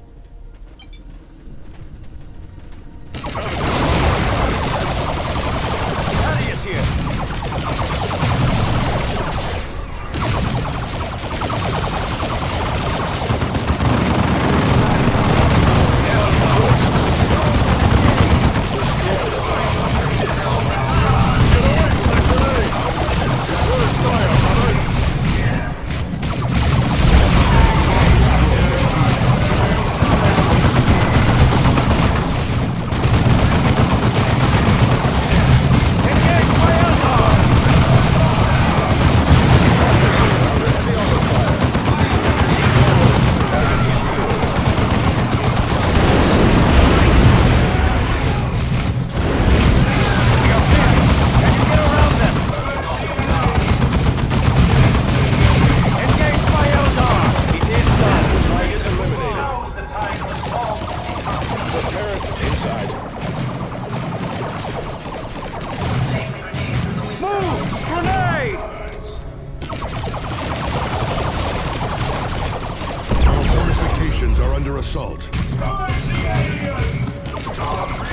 Thaddeus here! Assault.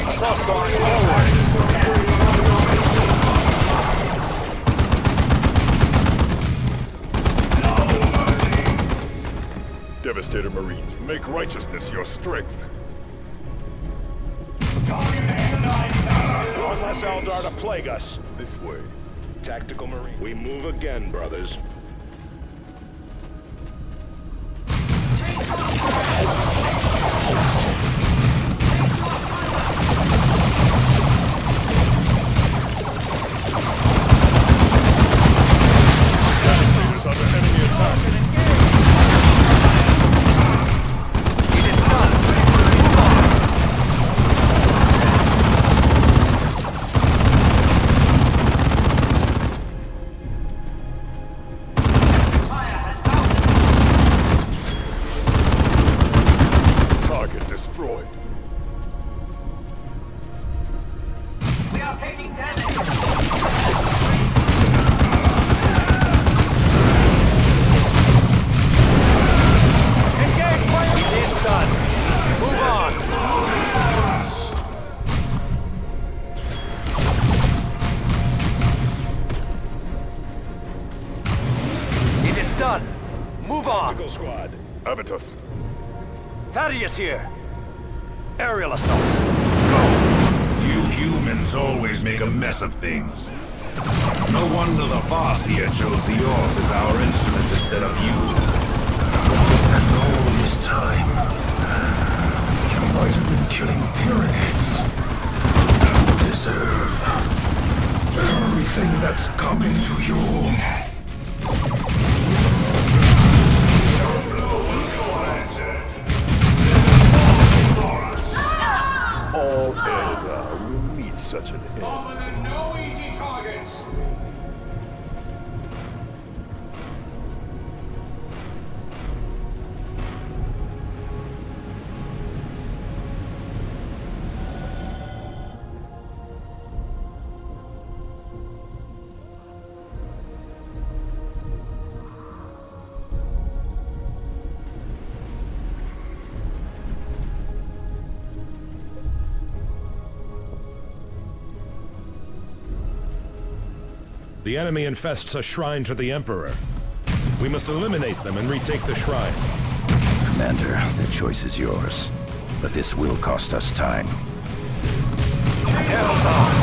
Assault's going forward. Devastator Marines, make righteousness your strength. One less Eldar to plague us. This way. Tactical Marine. We move again, brothers. Devastator's under enemy attack. It is done. Move on. Target destroyed. We are taking damage. Engage fire! It is done. Move on. It is done. Move on. Tactical squad. Avitus. Thaddeus here. Aerial assault. You humans always make a mess of things. No wonder the boss here chose the Orcs as our instruments instead of you. And all this time, you might have been killing Tyranids. You deserve everything that's coming to you. All Eldar will meet such an end. No easy targets. The enemy infests a shrine to the Emperor. We must eliminate them and retake the shrine. Commander, the choice is yours. But this will cost us time. Move on.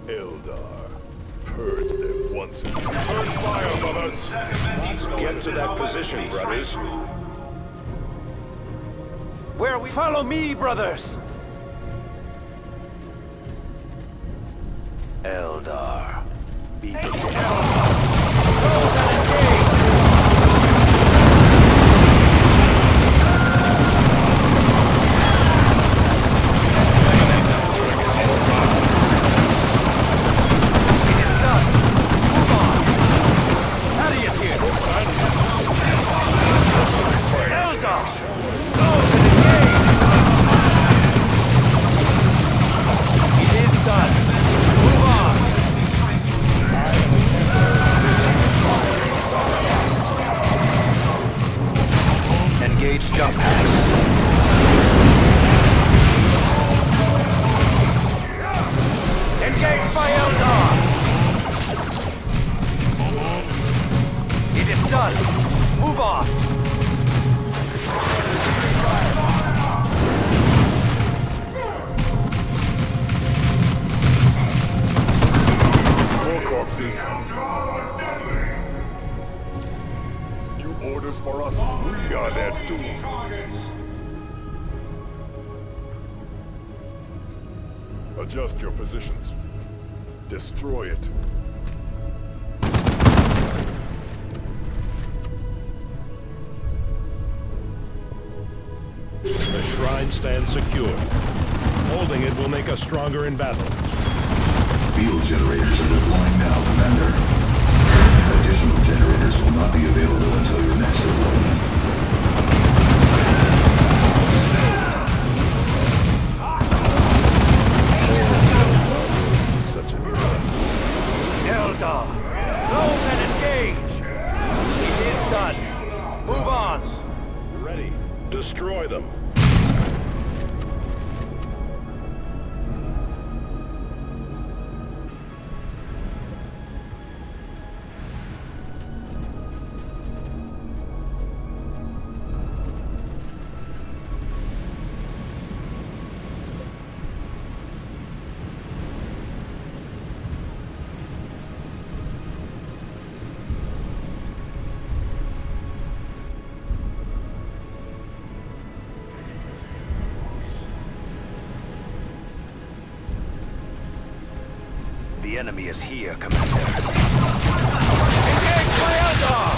Eldar. Purge them once and for all. Turn fire, brothers! Get to that position, brothers. Where are we? Follow me, brothers! Eldar. Be Engage jump packs. Engage by Eldar! It is done. Move on. More corpses. New orders for us. We are their doom. Adjust your positions. Destroy it. The shrine stands secure. Holding it will make us stronger in battle. Field generators are deploying now, Commander. Additional generators will not be available until your next deployment. Such an Eldar! Close and engage! It is done. Move on. Ready. Destroy them. The enemy is here, Commander. Engage by Eldar!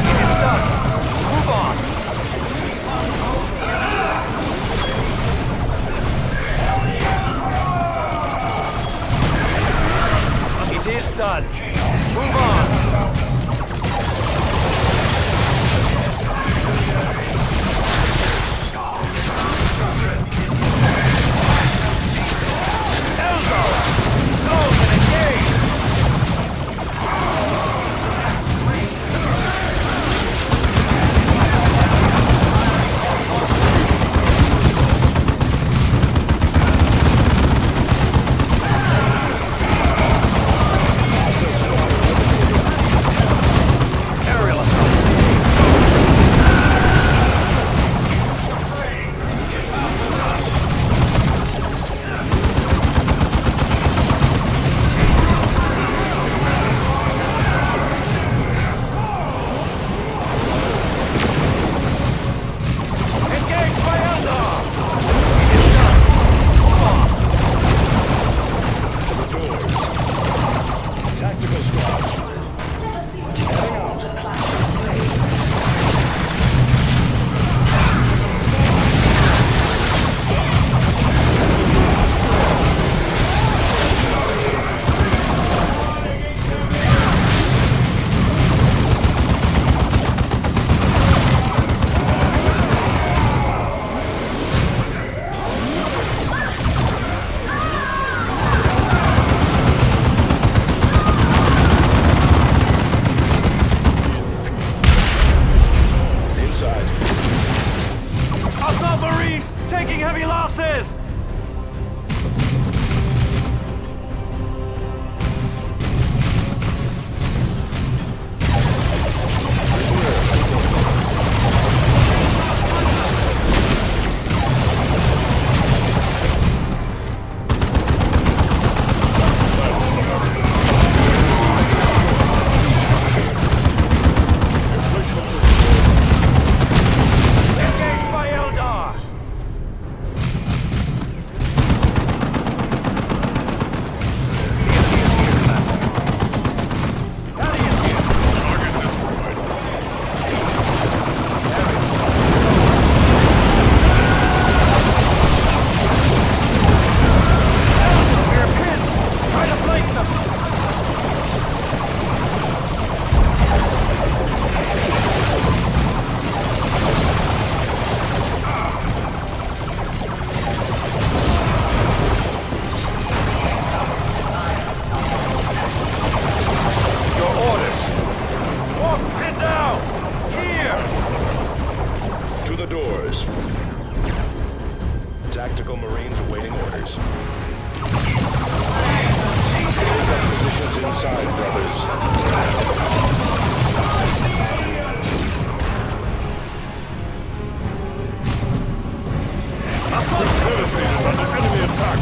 It is done. Move on. It is done. Move on. Eldar! Close and engage! Aerial assault. Engage by Eldar! It is done. Move on. To the doors. Tactical squads. Inside. Assault Marines taking heavy losses! tactical marines awaiting orders. Clears up positions inside, brothers. Philistine is under enemy attack.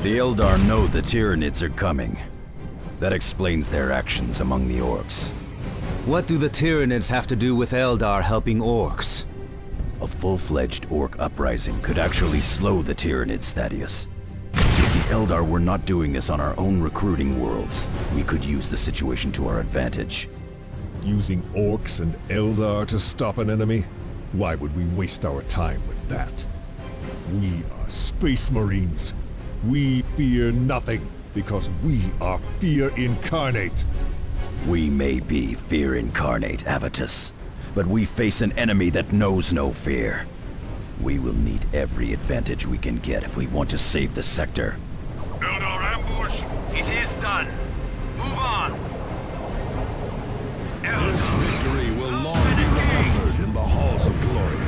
The Eldar know the Tyranids are coming. That explains their actions among the orcs. What do the Tyranids have to do with Eldar helping orcs? A full-fledged orc uprising could actually slow the Tyranids, Thaddeus. If the Eldar were not doing this on our own recruiting worlds, we could use the situation to our advantage. Using orcs and Eldar to stop an enemy? Why would we waste our time with that? We are Space Marines. We fear nothing, because we are fear incarnate. We may be fear incarnate, Avitus, but we face an enemy that knows no fear. We will need every advantage we can get if we want to save the sector. Eldar ambush! It is done! Move on! This victory will long be remembered in the halls of glory.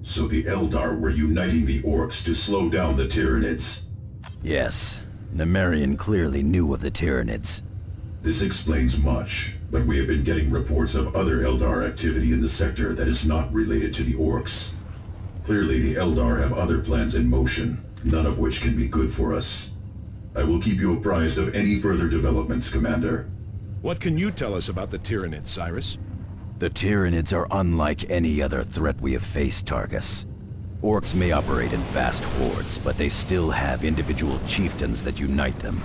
So the Eldar were uniting the orcs to slow down the Tyranids. Yes, Nemerian clearly knew of the Tyranids. This explains much, but we have been getting reports of other Eldar activity in the sector that is not related to the orcs. Clearly the Eldar have other plans in motion, none of which can be good for us. I will keep you apprised of any further developments, Commander. What can you tell us about the Tyranids, Cyrus? The Tyranids are unlike any other threat we have faced, Targus. Orcs may operate in vast hordes, but they still have individual chieftains that unite them.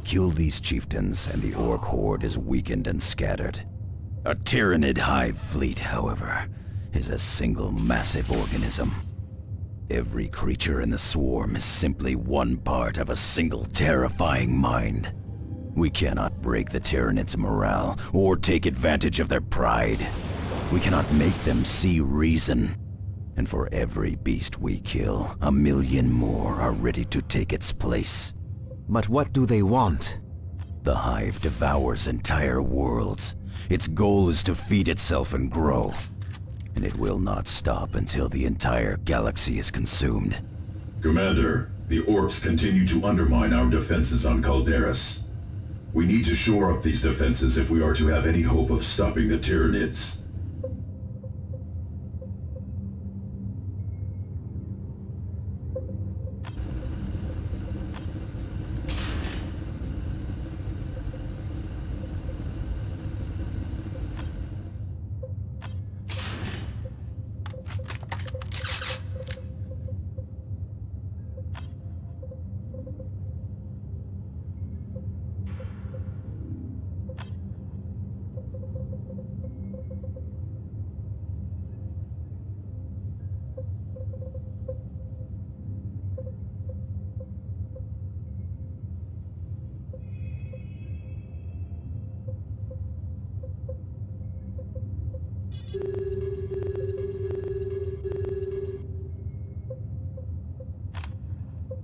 Kill these chieftains, and the Orc horde is weakened and scattered. A Tyranid hive fleet, however, is a single massive organism. Every creature in the swarm is simply one part of a single terrifying mind. We cannot break the Tyranids' morale, or take advantage of their pride. We cannot make them see reason. And for every beast we kill, 1,000,000 more are ready to take its place. But what do they want? The Hive devours entire worlds. Its goal is to feed itself and grow. And it will not stop until the entire galaxy is consumed. Commander, the Orcs continue to undermine our defenses on Calderas. We need to shore up these defenses if we are to have any hope of stopping the Tyranids.